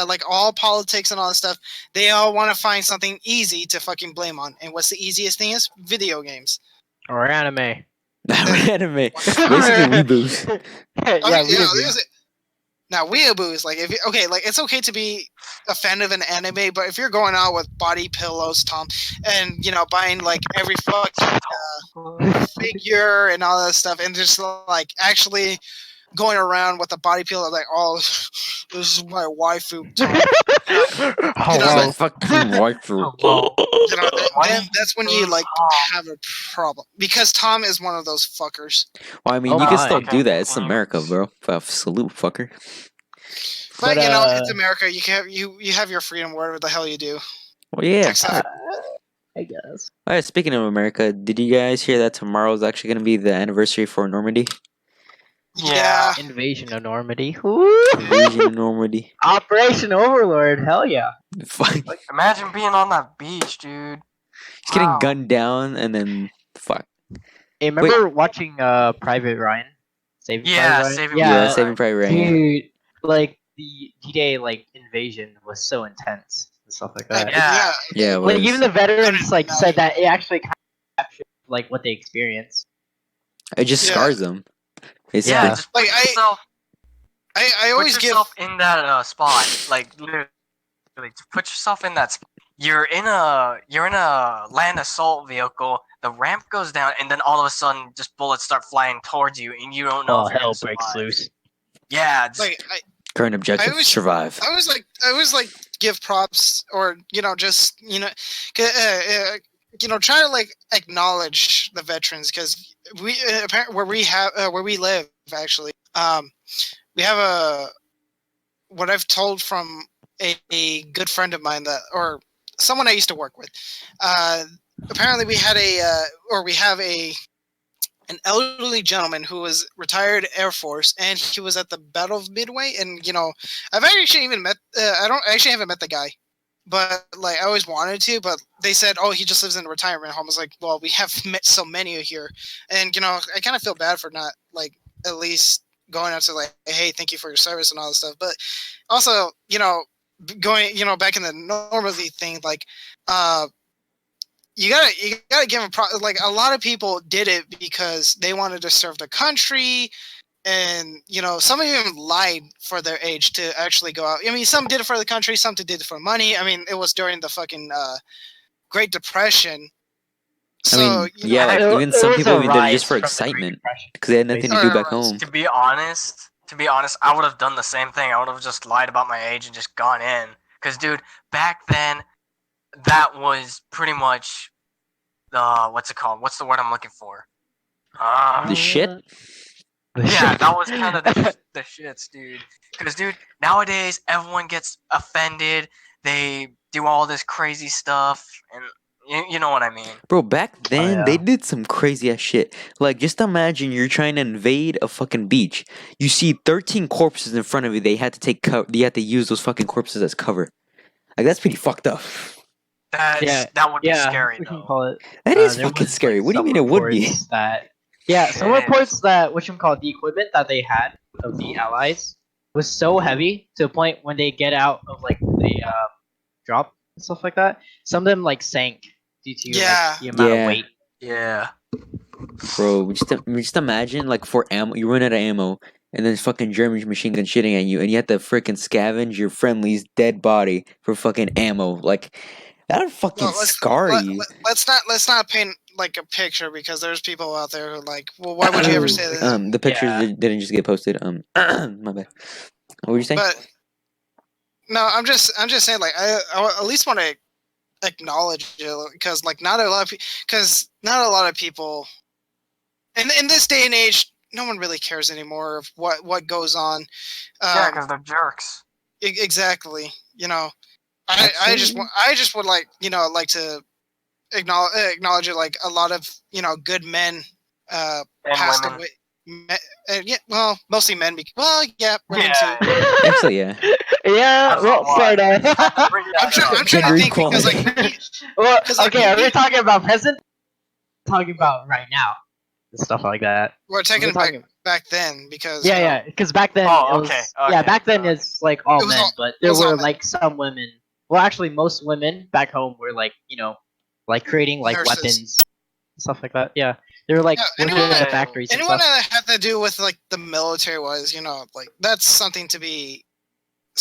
Speaker 3: like all politics and all that stuff, they all want to find something easy to fucking blame on. And what's the easiest thing is video games.
Speaker 4: or anime.
Speaker 1: Anime. Basically, weeboos.
Speaker 4: Yeah,
Speaker 3: There's it. Now, weeaboos, like it's okay to be a fan of an anime, but if you're going out with body pillows, Tom, and buying like every fucking figure and all that stuff, and just like actually going around with a body pillow, like, oh, this is my waifu, Tom.
Speaker 4: Hello.
Speaker 1: Fucking waifu.
Speaker 3: Then that's when you like have a problem because Tom is one of those fuckers.
Speaker 1: Well, I mean,
Speaker 4: Oh
Speaker 1: you can
Speaker 4: my.
Speaker 1: still
Speaker 5: Okay.
Speaker 1: do that. It's America, bro. Salute, fucker.
Speaker 3: But,
Speaker 4: But,
Speaker 3: it's America. You have your freedom wherever the hell you do.
Speaker 1: Well, yeah.
Speaker 3: Except
Speaker 4: I guess.
Speaker 1: All right, speaking of America, did you guys hear that tomorrow is actually going to be the anniversary for Normandy?
Speaker 3: yeah.
Speaker 4: Invasion of Normandy. Woo!
Speaker 1: Invasion of Normandy.
Speaker 4: Operation Overlord. Hell yeah.
Speaker 1: Fuck.
Speaker 5: Imagine being on that beach, dude.
Speaker 1: He's getting
Speaker 5: Wow.
Speaker 1: gunned down and then fuck.
Speaker 4: Hey, remember watching Private Ryan? Saving
Speaker 5: Yeah,
Speaker 4: Private Ryan?
Speaker 5: Saving
Speaker 1: Yeah,
Speaker 5: Private
Speaker 4: Yeah,
Speaker 1: Saving Private Ryan.
Speaker 4: dude. Like the D-Day like invasion was so intense and stuff like that.
Speaker 5: Yeah.
Speaker 1: Yeah, it
Speaker 4: Like
Speaker 1: was.
Speaker 4: even the veterans like said that it actually kind of captured like what they experienced.
Speaker 1: It just
Speaker 3: Yeah.
Speaker 1: scars them. Basically.
Speaker 5: Yeah, just put
Speaker 3: Like,
Speaker 5: yourself,
Speaker 3: I always
Speaker 5: put
Speaker 3: give.
Speaker 5: yourself in that spot. Like literally, just put yourself in that spot. You're in a land assault vehicle. The ramp goes down, and then all of a sudden, just bullets start flying towards you, and you don't know.
Speaker 4: Oh,
Speaker 5: if you're
Speaker 4: hell
Speaker 5: gonna
Speaker 4: breaks
Speaker 5: survive.
Speaker 4: loose.
Speaker 5: Yeah, just,
Speaker 3: Like
Speaker 1: Current objective:
Speaker 3: I was-
Speaker 1: survive.
Speaker 3: I always like give props or just try to like acknowledge the veterans because we apparently where we live actually we have what I've told from a good friend of mine or someone I used to work with. Apparently we had we have an elderly gentleman who was retired Air Force, and he was at the Battle of Midway. And I've actually even met. Haven't met the guy, but like I always wanted to. But they said, oh, he just lives in a retirement home. I was like, well, we have met so many here, and I kind of feel bad for not like at least going out to like, hey, thank you for your service and all this stuff. But also, going, back in the Normandy thing, like, you gotta give them like a lot of people did it because they wanted to serve the country, and some of them lied for their age to actually go out. I mean, some did it for the country, some did it for money. I mean, it was during the fucking Great Depression. So,
Speaker 1: I mean, yeah, like
Speaker 4: It-
Speaker 1: even
Speaker 4: it
Speaker 1: some
Speaker 4: was
Speaker 1: people
Speaker 4: a
Speaker 1: even did it just
Speaker 4: rise
Speaker 1: for
Speaker 4: from the Great
Speaker 1: excitement
Speaker 4: Depression,
Speaker 1: because they had nothing to do back
Speaker 3: basically.
Speaker 1: home.
Speaker 5: To be honest, I would have done the same thing. I would have just lied about my age and just gone in. Cause, dude, back then, that was pretty much what's it called? What's the word I'm looking for?
Speaker 1: The shit.
Speaker 5: Yeah, that was kind of the shits, dude. Because, dude, nowadays everyone gets offended. They do all this crazy stuff, and you know what I mean.
Speaker 1: Bro, back then
Speaker 4: yeah.
Speaker 1: they did some crazy ass shit. Like, just imagine you're trying to invade a fucking beach. You see 13 corpses in front of you. They had to take You had to use those fucking corpses as cover. Like, that's pretty fucked up.
Speaker 5: That would be scary
Speaker 4: we can
Speaker 5: though.
Speaker 4: call it.
Speaker 1: That is
Speaker 4: There
Speaker 1: fucking
Speaker 4: was,
Speaker 1: scary.
Speaker 4: like,
Speaker 1: What do you
Speaker 4: some
Speaker 1: mean it would be?
Speaker 4: reports that some
Speaker 5: Shit.
Speaker 4: reports that the equipment that they had of the Allies was so heavy to the point when they get out of like the drop and stuff like that, some of them like sank due to
Speaker 3: Yeah.
Speaker 4: like the amount of
Speaker 1: Yeah.
Speaker 4: weight.
Speaker 5: Yeah.
Speaker 1: Bro, just imagine, like, for ammo, you run out of ammo, and then fucking German machine gun shitting at you, and you have to freaking scavenge your friendly's dead body for fucking ammo. Like, that would fucking scar you.
Speaker 3: Let's not paint like a picture, because there's people out there who like, well, why would you ever say this?
Speaker 1: The pictures
Speaker 4: Yeah.
Speaker 1: didn't just get posted. My bad. What were you saying?
Speaker 3: But no, I'm just saying, like, I at least want to acknowledge it, because like not a lot of people, in this day and age, no one really cares anymore of what goes on.
Speaker 5: Yeah, because they're jerks.
Speaker 3: Exactly. I just would like to acknowledge it, like a lot of good men
Speaker 5: And
Speaker 3: passed
Speaker 5: women.
Speaker 3: away. Yeah, well, mostly men. Yeah, women
Speaker 5: Yeah.
Speaker 3: too.
Speaker 1: Actually, yeah.
Speaker 4: Yeah,
Speaker 5: I don't
Speaker 4: well,
Speaker 5: know why.
Speaker 4: sort of.
Speaker 3: I'm trying
Speaker 1: Gender
Speaker 3: to think, because like
Speaker 1: equality.
Speaker 4: Well,
Speaker 3: 'cause, like,
Speaker 4: okay, are we talking about present? Talking about right now, and stuff like that.
Speaker 3: we're taking
Speaker 4: We're
Speaker 3: it back
Speaker 4: talking-
Speaker 3: then, because
Speaker 4: Yeah, because back then,
Speaker 5: Oh,
Speaker 4: it was,
Speaker 5: okay,
Speaker 4: back then
Speaker 5: okay.
Speaker 4: it's like all
Speaker 3: It was
Speaker 4: men,
Speaker 3: all-
Speaker 4: but
Speaker 3: it
Speaker 4: there
Speaker 3: was all
Speaker 4: were
Speaker 3: men.
Speaker 4: like some women. Well, actually, most women back home were like like creating like
Speaker 3: Nurses.
Speaker 4: weapons, stuff like that. Yeah, they were like
Speaker 3: Yeah,
Speaker 4: working in
Speaker 3: anyone-
Speaker 4: the factories and
Speaker 3: anyone
Speaker 4: stuff.
Speaker 3: that had to do with like the military was, like, that's something to be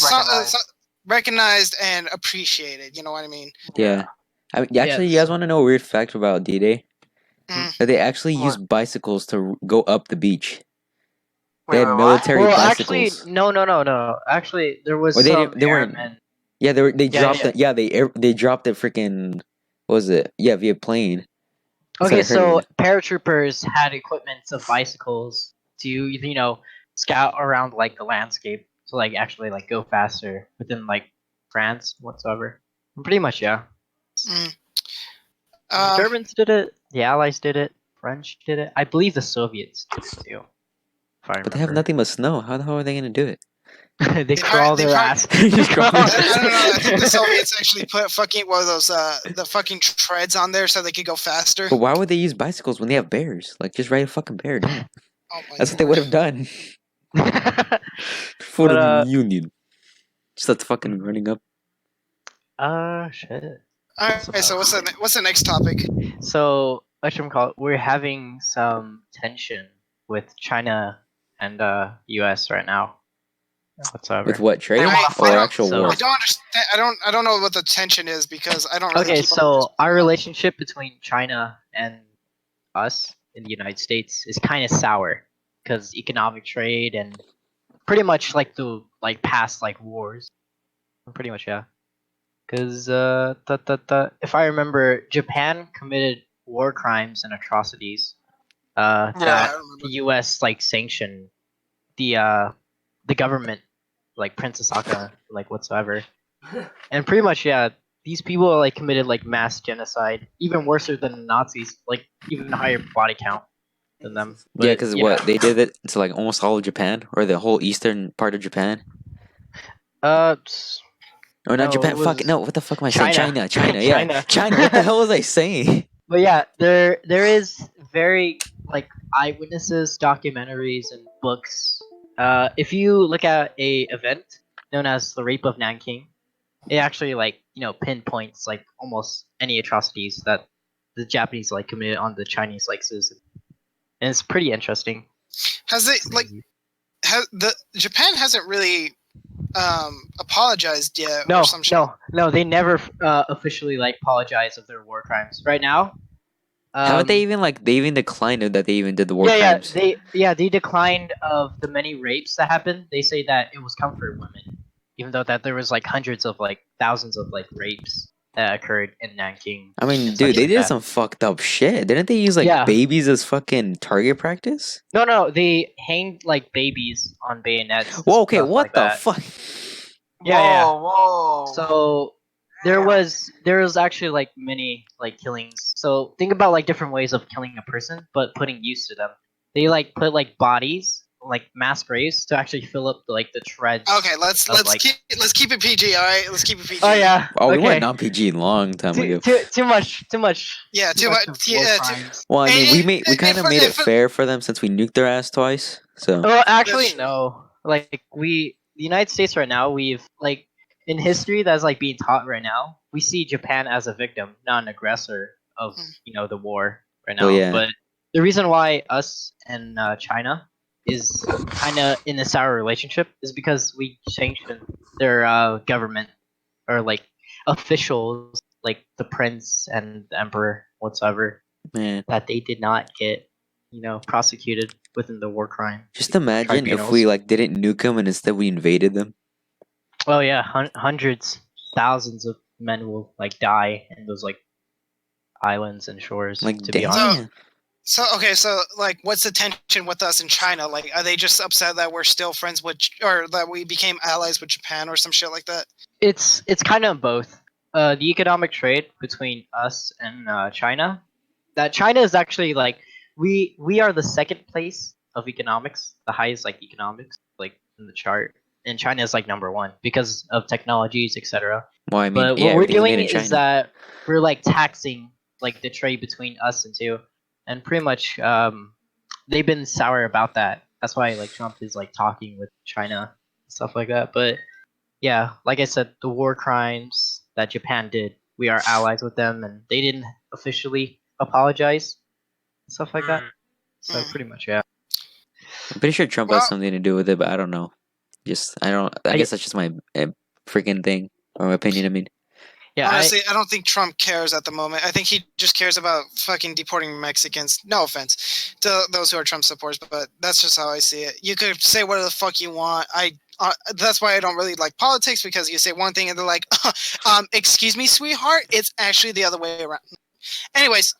Speaker 5: Recognized.
Speaker 3: recognized and appreciated. You know what I mean?
Speaker 1: Yeah. I mean, actually, you guys want to know a weird fact about D-Day?
Speaker 3: Mm.
Speaker 1: That they actually
Speaker 5: What?
Speaker 1: used bicycles to go up the beach. They
Speaker 5: Wait,
Speaker 1: had
Speaker 5: what?
Speaker 1: military
Speaker 4: Well,
Speaker 1: bicycles.
Speaker 4: actually, no. Actually, there was
Speaker 1: Or they
Speaker 4: some
Speaker 1: didn't- they weren't-
Speaker 4: airmen.
Speaker 1: Yeah, they
Speaker 4: Yeah,
Speaker 1: dropped
Speaker 4: yeah.
Speaker 1: it. Yeah, they dropped it freaking. What was it? Yeah, via plane.
Speaker 4: Okay,
Speaker 1: Instead of
Speaker 4: so
Speaker 1: hurting
Speaker 4: paratroopers had equipment of bicycles to scout around like the landscape to like actually like go faster within like France whatsoever. Pretty much, yeah.
Speaker 3: Mm.
Speaker 4: The Germans did it. The Allies did it. French did it. I believe the Soviets did it too. If I
Speaker 1: But they have
Speaker 4: remember.
Speaker 1: nothing but snow. How the hell are they gonna do it?
Speaker 4: They crawl their ass.
Speaker 1: Just crawl
Speaker 3: I
Speaker 1: their
Speaker 3: don't know. I think the Soviets actually put fucking one of those the fucking treads on there so they could go faster.
Speaker 1: But why would they use bicycles when they have bears? Like, just ride a fucking bear down.
Speaker 3: Oh my
Speaker 1: That's what they
Speaker 3: lord.
Speaker 1: would have done for
Speaker 4: But,
Speaker 1: the Union. Just that's fucking running up.
Speaker 4: Shit.
Speaker 3: All right, so what's the next topic?
Speaker 4: So, we're having some tension with China and U.S. right now. Whatsoever.
Speaker 1: With what, trade
Speaker 3: I
Speaker 1: or
Speaker 3: don't-
Speaker 1: actual
Speaker 4: so-
Speaker 1: war?
Speaker 3: I don't understand. I don't know what the tension is, because I don't really
Speaker 4: Okay,
Speaker 3: keep up
Speaker 4: so our relationship between China and us in the United States is kind of sour because economic trade and pretty much like the past like wars. Pretty much, yeah. Because if I remember, Japan committed war crimes and atrocities.
Speaker 3: I
Speaker 4: That
Speaker 3: remember.
Speaker 4: the U.S. like sanctioned the government, like Princess Aka, like whatsoever, and pretty much, yeah, these people like committed like mass genocide, even worse than the Nazis, like even higher body count than them.
Speaker 1: Yeah,
Speaker 4: But,
Speaker 1: because what they did it to like almost all of Japan or the whole eastern part of Japan. Or not
Speaker 4: No,
Speaker 1: Japan.
Speaker 4: it
Speaker 1: Fuck
Speaker 4: was
Speaker 1: no. What the fuck am I saying?
Speaker 4: China.
Speaker 1: China. Yeah,
Speaker 4: China.
Speaker 1: China. What the hell was I saying?
Speaker 4: But yeah, there is very like eyewitnesses, documentaries, and books. If you look at a event known as the Rape of Nanking, it actually pinpoints like almost any atrocities that the Japanese like committed on the Chinese like citizen, and it's pretty interesting.
Speaker 3: Has it like Japan hasn't really apologized yet?
Speaker 4: No,
Speaker 3: or some shit?
Speaker 4: no, they never officially like apologize of their war crimes right now.
Speaker 1: Haven't they even declined it that they even did the war
Speaker 4: yeah,
Speaker 1: crimes?
Speaker 4: they declined of the many rapes that happened. They say that it was comfort women, even though that there was like hundreds of like thousands of like rapes that occurred in Nanking.
Speaker 1: I mean,
Speaker 4: and
Speaker 1: dude,
Speaker 4: such
Speaker 1: they
Speaker 4: like
Speaker 1: did
Speaker 4: that.
Speaker 1: some fucked up shit. Didn't they use like
Speaker 4: Yeah.
Speaker 1: babies as fucking target practice?
Speaker 4: No, they hanged like babies on bayonets. and
Speaker 1: Whoa, okay,
Speaker 4: stuff
Speaker 1: what
Speaker 4: like
Speaker 1: the
Speaker 4: that.
Speaker 1: fuck?
Speaker 4: Yeah.
Speaker 5: Whoa.
Speaker 4: So there was actually like many like killings. So think about like different ways of killing a person, but putting use to them. They like put like bodies, like mass graves, to actually fill up like the treads.
Speaker 3: Okay, let's
Speaker 4: like-
Speaker 3: keep it PG. All right, let's keep it PG.
Speaker 4: Oh yeah.
Speaker 1: Oh, we
Speaker 4: okay.
Speaker 1: went non-PG a long time ago.
Speaker 4: Too much.
Speaker 3: Yeah, too much.
Speaker 4: of
Speaker 3: Yeah,
Speaker 4: war
Speaker 3: too,
Speaker 4: crimes.
Speaker 1: Well, I mean, we
Speaker 3: and
Speaker 1: kind of
Speaker 3: for-
Speaker 1: made
Speaker 3: and
Speaker 1: it
Speaker 3: for-
Speaker 1: fair for them since we nuked their ass twice. So
Speaker 4: Well, actually,
Speaker 3: That's-
Speaker 4: no. Like the United States right now, we've like in history that's like being taught right now. We see Japan as a victim, not an aggressor of the war right now.
Speaker 1: Well, yeah.
Speaker 4: But the reason why us and China is kind of in a sour relationship is because we sanctioned their government or like officials, like the prince and the emperor whatsoever,
Speaker 1: man,
Speaker 4: that they did not get prosecuted within the war crime.
Speaker 1: just imagine if
Speaker 4: tribunals.
Speaker 1: we like didn't nuke them and instead we invaded them.
Speaker 4: Oh yeah, hundreds, thousands of men will like die in those like islands and shores.
Speaker 1: Like,
Speaker 4: to be honest,
Speaker 1: damn.
Speaker 3: So okay, so like, what's the tension with us in China? Like, are they just upset that we're still friends with, or that we became allies with Japan, or some shit like that?
Speaker 4: it's kind of both. The economic trade between us and China. That China is actually like we are the second place of economics, the highest like economics like in the chart, and China is like number one because of technologies, etc.
Speaker 1: Well, I mean,
Speaker 4: But
Speaker 1: yeah,
Speaker 4: what we're
Speaker 1: everything's made
Speaker 4: doing
Speaker 1: in China.
Speaker 4: is that we're like taxing like the trade between us and two, and pretty much they've been sour about that. That's why like Trump is like talking with China and stuff like that. But yeah, like I said, the war crimes that Japan did, we are allies with them, and they didn't officially apologize and stuff like that. So
Speaker 3: Mm.
Speaker 4: pretty much, yeah.
Speaker 1: I'm pretty sure Trump
Speaker 3: Well-
Speaker 1: has something to do with it, but I don't know. I guess that's just my freaking thing or my opinion. I mean,
Speaker 4: Yeah,
Speaker 3: Honestly, I don't think Trump cares at the moment. I think he just cares about fucking deporting Mexicans. No offense to those who are Trump supporters, but that's just how I see it. You could say whatever the fuck you want. That's why I don't really like politics, because you say one thing and they're like, excuse me, sweetheart, it's actually the other way around. Anyways,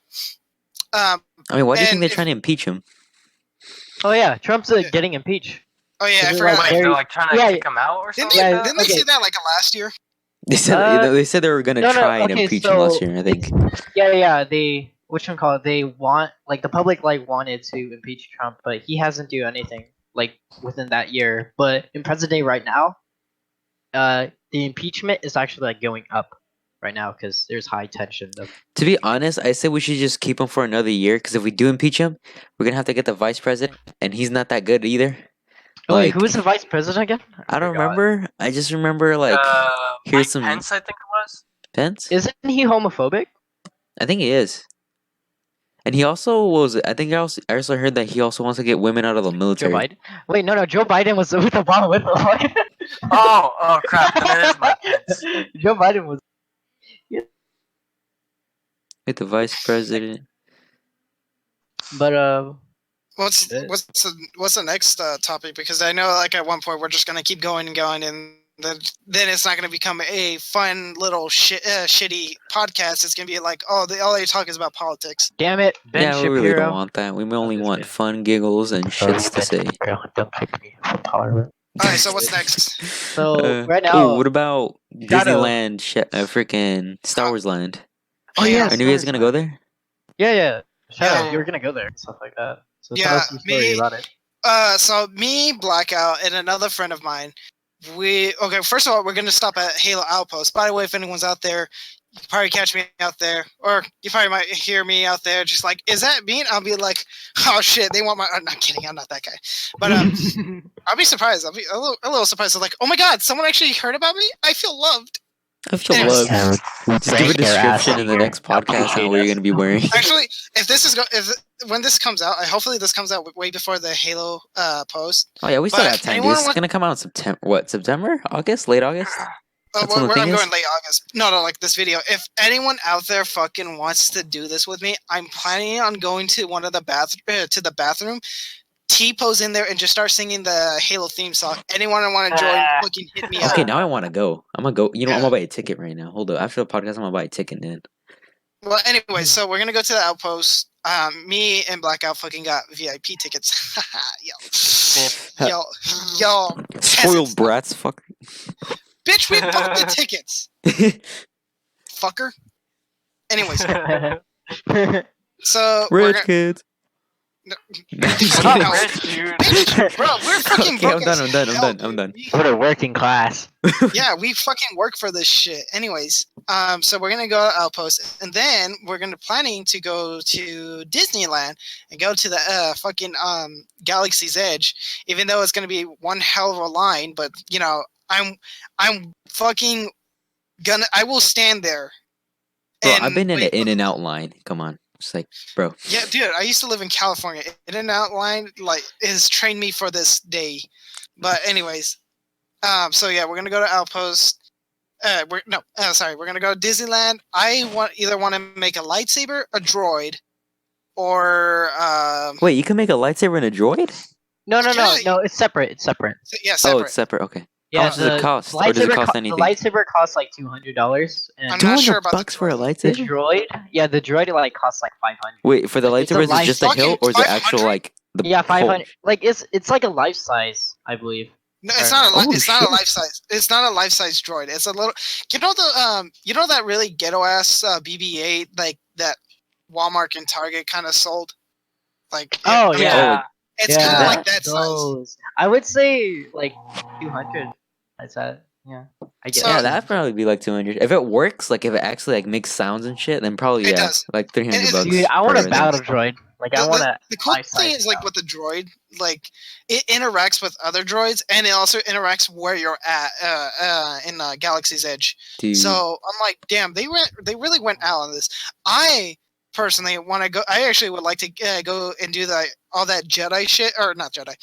Speaker 1: I mean, why do you think
Speaker 3: And
Speaker 1: they're
Speaker 3: if-
Speaker 1: trying to impeach him?
Speaker 4: oh yeah, Trump's
Speaker 3: Yeah.
Speaker 4: getting impeached.
Speaker 3: oh yeah, I
Speaker 4: Is it
Speaker 3: forgot.
Speaker 4: like
Speaker 5: Wait,
Speaker 4: very-
Speaker 5: they're like trying to
Speaker 4: yeah,
Speaker 5: kick him out or
Speaker 3: Didn't
Speaker 5: something?
Speaker 3: they,
Speaker 4: Yeah,
Speaker 5: like
Speaker 3: didn't
Speaker 5: that?
Speaker 3: they
Speaker 4: okay.
Speaker 3: say that like last year?
Speaker 1: They said they were gonna
Speaker 4: no,
Speaker 1: try and
Speaker 4: okay,
Speaker 1: impeach him last
Speaker 4: so-
Speaker 1: year. I think.
Speaker 4: Yeah. They whatchamacallit, they want like the public like wanted to impeach Trump, but he hasn't do anything like within that year. But in present day right now, the impeachment is actually like going up right now because there's high tension.
Speaker 1: To be honest, I say we should just keep him for another year because if we do impeach him, we're gonna have to get the vice president, and he's not that good either.
Speaker 4: Oh wait,
Speaker 1: Like,
Speaker 4: who is the vice president again?
Speaker 1: I don't
Speaker 4: forgot.
Speaker 1: remember. I just remember like here's
Speaker 5: Mike
Speaker 1: some
Speaker 5: Pence, I think it was.
Speaker 1: Pence.
Speaker 4: Isn't he homophobic?
Speaker 1: I think he is. And he also was. I think I also heard that he also wants to get women out of the
Speaker 4: Joe
Speaker 1: military.
Speaker 4: Biden? Wait, no, Joe Biden was with Obama with him.
Speaker 5: Oh crap! Then it is Mike Pence.
Speaker 4: Joe Biden was.
Speaker 1: With the vice president.
Speaker 4: But
Speaker 3: What's
Speaker 4: Yeah.
Speaker 3: what's the next topic? Because I know like at one point we're just gonna keep going and going, and then it's not gonna become a fun little shitty podcast. It's gonna be like, oh, all they talk is about politics.
Speaker 4: damn it, Ben
Speaker 1: Yeah, we
Speaker 4: Shapiro.
Speaker 1: really don't want that. We only
Speaker 4: this
Speaker 1: want
Speaker 4: kid.
Speaker 1: fun giggles and shits to say.
Speaker 4: Don't pick me for Parliament.
Speaker 3: All right, so what's next?
Speaker 4: So right now,
Speaker 1: what about
Speaker 4: gotta-
Speaker 1: Disneyland? Freaking Star Wars Land.
Speaker 4: oh yeah,
Speaker 1: Are you guys gonna go there?
Speaker 4: yeah. Shout
Speaker 3: Yeah.
Speaker 4: out, you were gonna go there and stuff like that. So
Speaker 3: Yeah,
Speaker 4: tell us some story
Speaker 3: me-
Speaker 4: about it.
Speaker 3: So me, Blackout, and another friend of mine, first of all, we're gonna stop at Halo Outpost. By the way, if anyone's out there, you can probably catch me out there, or you probably might hear me out there, just like, is that me? And I'll be like, oh shit, they want my. I'm not kidding, I'm not that guy. But I'll be surprised. I'll be a little surprised. I'm like, oh my god, someone actually heard about me. I feel loved.
Speaker 1: I feel
Speaker 3: Anyways.
Speaker 1: love.
Speaker 4: Yeah,
Speaker 1: Just give a description in the next podcast on what you're gonna be wearing.
Speaker 3: Actually, if this is when this comes out, hopefully this comes out way before the Halo post.
Speaker 1: Oh yeah, we still
Speaker 3: But
Speaker 1: got
Speaker 3: if
Speaker 1: time.
Speaker 3: anyone
Speaker 1: This is
Speaker 3: wants-
Speaker 1: gonna come out in September. What? September? August? Late August? That's when the
Speaker 3: I'm
Speaker 1: thing is?
Speaker 3: going late August. No, like this video. If anyone out there fucking wants to do this with me, I'm planning on going to one of the bathroom, T-pose in there, and just start singing the Halo theme song. Anyone want to join, fucking hit me up.
Speaker 1: Okay, now I want to go. I'm gonna go. You know, I'm
Speaker 3: Yeah.
Speaker 1: gonna buy a ticket right now. Hold up. After the podcast, I'm gonna buy a ticket then.
Speaker 3: Well, anyway, so we're gonna go to the outpost. Me and Blackout fucking got VIP tickets. yo.
Speaker 1: Spoiled
Speaker 3: peasants.
Speaker 1: brats, fuck.
Speaker 3: Bitch, we bought the tickets. Fucker. Anyways, so we're
Speaker 1: Rich
Speaker 3: gonna,
Speaker 1: kids.
Speaker 3: No.
Speaker 5: Not rich, dude.
Speaker 3: Bitch, bro, we're fucking
Speaker 1: Okay,
Speaker 3: broke as hell,
Speaker 1: I'm done.
Speaker 3: dude.
Speaker 4: What a working class.
Speaker 3: Yeah, we fucking work for this shit. Anyways, so we're gonna go to Outpost, and then we're gonna planning to go to Disneyland and go to the fucking Galaxy's Edge, even though it's gonna be one hell of a line. But you know, I'm fucking gonna. I will stand there.
Speaker 1: Bro,
Speaker 3: and
Speaker 1: I've been in
Speaker 3: wait
Speaker 1: an
Speaker 3: for-
Speaker 1: In-N-Out line. Come on. It's like, bro.
Speaker 3: Yeah, dude, I used to live in California. In-N-Out line like has trained me for this day. But anyways, so yeah, we're gonna go to Outpost. We're gonna go to Disneyland. I either want to make a lightsaber, a droid, or
Speaker 1: Wait, you can make a lightsaber and a droid?
Speaker 4: No,
Speaker 3: Yeah.
Speaker 4: it's separate. It's separate.
Speaker 3: yeah,
Speaker 1: Oh,
Speaker 3: separate.
Speaker 1: it's separate. Okay.
Speaker 4: Yeah,
Speaker 1: much does it cost? Or does it cost anything?
Speaker 4: The lightsaber costs like $200, and
Speaker 3: I'm not sure
Speaker 1: 200
Speaker 3: about the
Speaker 1: bucks for a
Speaker 3: droid.
Speaker 4: the
Speaker 1: lightsaber?
Speaker 4: droid, the droid like costs like 500.
Speaker 1: Wait, for the
Speaker 4: It's a
Speaker 1: lightsaber, is it
Speaker 4: light-
Speaker 1: just the hilt, or is it
Speaker 3: 500?
Speaker 1: actual like the
Speaker 4: Yeah,
Speaker 1: pole?
Speaker 4: 500. Like it's like a life size, I believe.
Speaker 3: No, it's not.
Speaker 1: Oh,
Speaker 3: It's not a
Speaker 1: shit.
Speaker 3: life size. It's not a life size droid. It's a little. You know that really ghetto ass BB-8 like that Walmart and Target kind of sold. Like
Speaker 4: Oh
Speaker 3: I mean,
Speaker 4: yeah,
Speaker 3: it's
Speaker 4: yeah,
Speaker 3: kind of
Speaker 1: that-
Speaker 3: like that size.
Speaker 4: those. I would say like 200. That's that. Yeah, I guess.
Speaker 3: So-
Speaker 1: Yeah, that'd probably be like 200. If it works, like if it actually like makes sounds and shit, then probably
Speaker 3: It
Speaker 1: yeah,
Speaker 3: does.
Speaker 1: like 300
Speaker 3: It-
Speaker 1: bucks.
Speaker 4: Dude, I want
Speaker 1: for
Speaker 4: a
Speaker 1: everything.
Speaker 4: battle droid. Like I want a
Speaker 3: The cool
Speaker 4: life
Speaker 3: thing
Speaker 4: size
Speaker 3: is like with the droid, like it interacts with other droids, and it also interacts where you're at in Galaxy's Edge.
Speaker 1: Dude.
Speaker 3: So I'm like, damn, they really went out on this. I personally want to go. I actually would like to go and do all that Jedi shit, or not Jedi.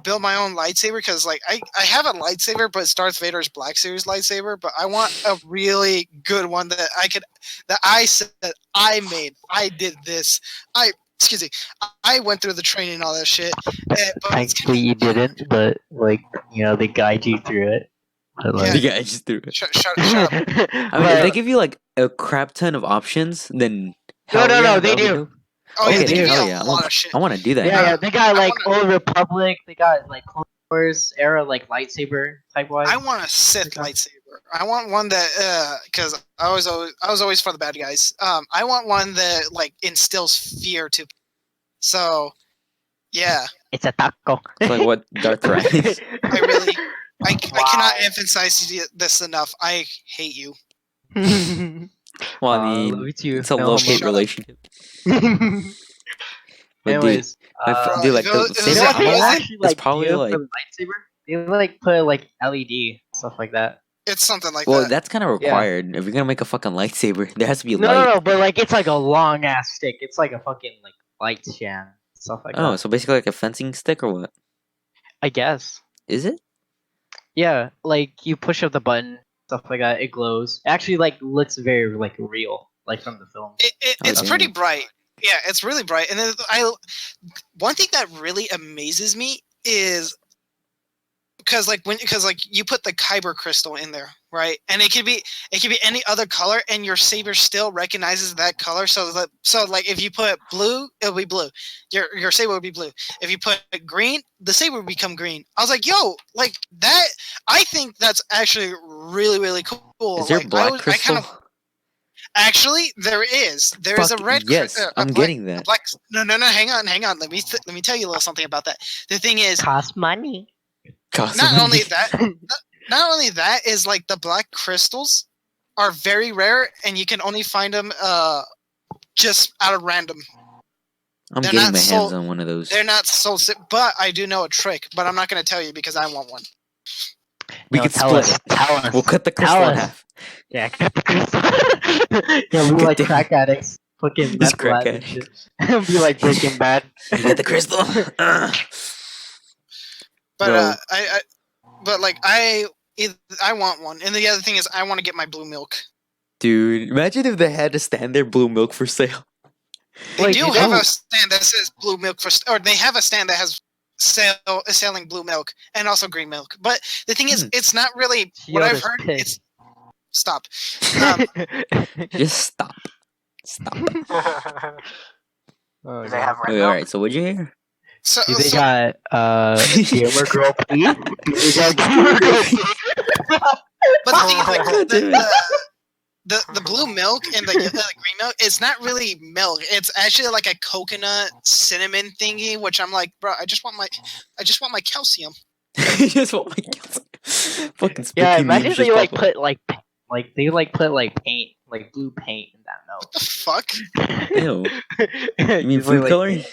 Speaker 3: Build my own lightsaber because like I have a lightsaber, but it's Darth Vader's Black Series lightsaber. But I want a really good one that I said I made. I did this. Excuse me. I went through the training and all that shit. But it's
Speaker 4: Actually, you didn't, but like they guide you through it. But,
Speaker 3: Yeah.
Speaker 1: The guy just threw it.
Speaker 3: shut up.
Speaker 1: I mean, if
Speaker 4: But-
Speaker 1: they give you like a crap ton of options, then
Speaker 4: No,
Speaker 1: hell
Speaker 4: no,
Speaker 1: yeah,
Speaker 4: no,
Speaker 1: that
Speaker 4: they
Speaker 1: would be
Speaker 4: do.
Speaker 1: dope.
Speaker 3: Oh yeah,
Speaker 1: Okay,
Speaker 3: they give
Speaker 1: hell
Speaker 3: you
Speaker 1: yeah,
Speaker 3: a lot of shit.
Speaker 1: I want to do that.
Speaker 4: Yeah,
Speaker 1: now.
Speaker 4: yeah, they got
Speaker 3: I
Speaker 4: like
Speaker 3: wanna-
Speaker 4: Old Republic. They got like Clone Wars era like lightsaber type wise.
Speaker 3: I want a Sith
Speaker 4: Okay.
Speaker 3: lightsaber. I want one that because I was always for the bad guys. I want one that like instills fear to. So, yeah,
Speaker 4: It's a taco.
Speaker 1: It's like what Darth Vader.
Speaker 3: I really, I cannot
Speaker 5: Wow.
Speaker 3: emphasize this enough. I hate you.
Speaker 1: Well, I mean,
Speaker 4: love you too.
Speaker 1: it's a
Speaker 4: No
Speaker 1: love-hate
Speaker 3: homo.
Speaker 1: relationship. But
Speaker 4: Anyways,
Speaker 1: dude, like
Speaker 3: if it
Speaker 1: the
Speaker 3: was- if it
Speaker 1: saber
Speaker 3: was-
Speaker 4: they
Speaker 1: hollow
Speaker 4: actually
Speaker 1: is
Speaker 4: like
Speaker 1: probably
Speaker 4: do
Speaker 1: like
Speaker 4: for the lightsaber. They like put like LED stuff like that.
Speaker 3: It's something like
Speaker 1: well,
Speaker 3: that.
Speaker 1: that's kind of
Speaker 4: Yeah.
Speaker 1: required. If you're gonna make a fucking lightsaber, there has to be
Speaker 4: No,
Speaker 1: light.
Speaker 4: no, no, but like it's like a long ass stick. It's like a fucking like light stand stuff like
Speaker 1: Oh,
Speaker 4: that.
Speaker 1: so basically like a fencing stick or what?
Speaker 4: I guess.
Speaker 1: Is it?
Speaker 4: Yeah, like you push up the button, stuff like that. It glows. It actually, like looks very like real, like from the film.
Speaker 3: It's
Speaker 1: Oh,
Speaker 3: pretty
Speaker 1: damn.
Speaker 3: bright. Yeah, it's really bright. And then one thing that really amazes me is because you put the kyber crystal in there, right? And it could be any other color, and your saber still recognizes that color. So like if you put blue, it'll be blue. Your saber will be blue. If you put green, the saber will become green. I was like, yo, like that. I think that's actually really really cool.
Speaker 1: Is there
Speaker 3: Like,
Speaker 1: black
Speaker 3: I
Speaker 1: crystal?
Speaker 3: Actually, there is. There is a
Speaker 1: Fuck,
Speaker 3: red.
Speaker 1: yes,
Speaker 3: a
Speaker 1: I'm
Speaker 3: black-
Speaker 1: getting
Speaker 3: a
Speaker 1: that.
Speaker 3: black. No. Hang on. Let me tell you a little something about that. The thing is,
Speaker 4: Cost money.
Speaker 3: not only that is like the black crystals are very rare, and you can only find them just out of random.
Speaker 1: I'm
Speaker 3: they're
Speaker 1: getting
Speaker 3: not
Speaker 1: my
Speaker 3: so-
Speaker 1: hands on one of those.
Speaker 3: They're not so. But I do know a trick, but I'm not going to tell you because I want one.
Speaker 1: We
Speaker 4: No,
Speaker 1: could
Speaker 4: tell
Speaker 1: split
Speaker 4: us.
Speaker 1: it.
Speaker 4: Tell us.
Speaker 1: We'll cut the
Speaker 4: Tell
Speaker 1: crystal in
Speaker 4: us.
Speaker 1: half.
Speaker 4: Yeah, get the crystal. Yeah, we
Speaker 1: God
Speaker 4: like
Speaker 1: damn
Speaker 4: crack addicts. Fucking
Speaker 1: This
Speaker 4: meth
Speaker 1: crack
Speaker 4: lab and
Speaker 1: addict.
Speaker 4: shit. Be like Breaking Bad.
Speaker 1: You get the crystal.
Speaker 3: But
Speaker 2: No.
Speaker 3: I want one, and the other thing is I want to get my blue milk.
Speaker 1: Dude, imagine if they had to stand their blue milk for sale.
Speaker 3: They
Speaker 4: Wait,
Speaker 3: do
Speaker 4: you
Speaker 3: have
Speaker 4: know-
Speaker 3: a stand that says blue milk or they have a stand that has selling blue milk and also green milk. But the thing is, it's not really what I've
Speaker 4: Yoda's
Speaker 3: heard.
Speaker 4: pissed.
Speaker 3: It's stop.
Speaker 1: Just stop. Stop.
Speaker 4: Oh,
Speaker 5: Do they
Speaker 4: God.
Speaker 5: have red
Speaker 1: Okay,
Speaker 5: milk?
Speaker 1: alright, so what'd you hear?
Speaker 3: So,
Speaker 4: Do they
Speaker 3: so
Speaker 4: got gamer girl pee? Do they got gamer girl pee?
Speaker 3: but the thing is, like,
Speaker 1: God damn it.
Speaker 3: the blue milk and the green milk, it's not really milk. It's actually like a coconut cinnamon thingy, which I'm like, bro, I just want my calcium.
Speaker 1: You just want my fucking spooky
Speaker 4: Yeah,
Speaker 1: memes
Speaker 4: imagine
Speaker 1: just
Speaker 4: they like
Speaker 1: pop up.
Speaker 4: put like they like put like paint, like blue paint in that
Speaker 3: What the fuck?
Speaker 1: Ew. You mean
Speaker 4: Usually,
Speaker 1: food
Speaker 4: like-
Speaker 1: coloring?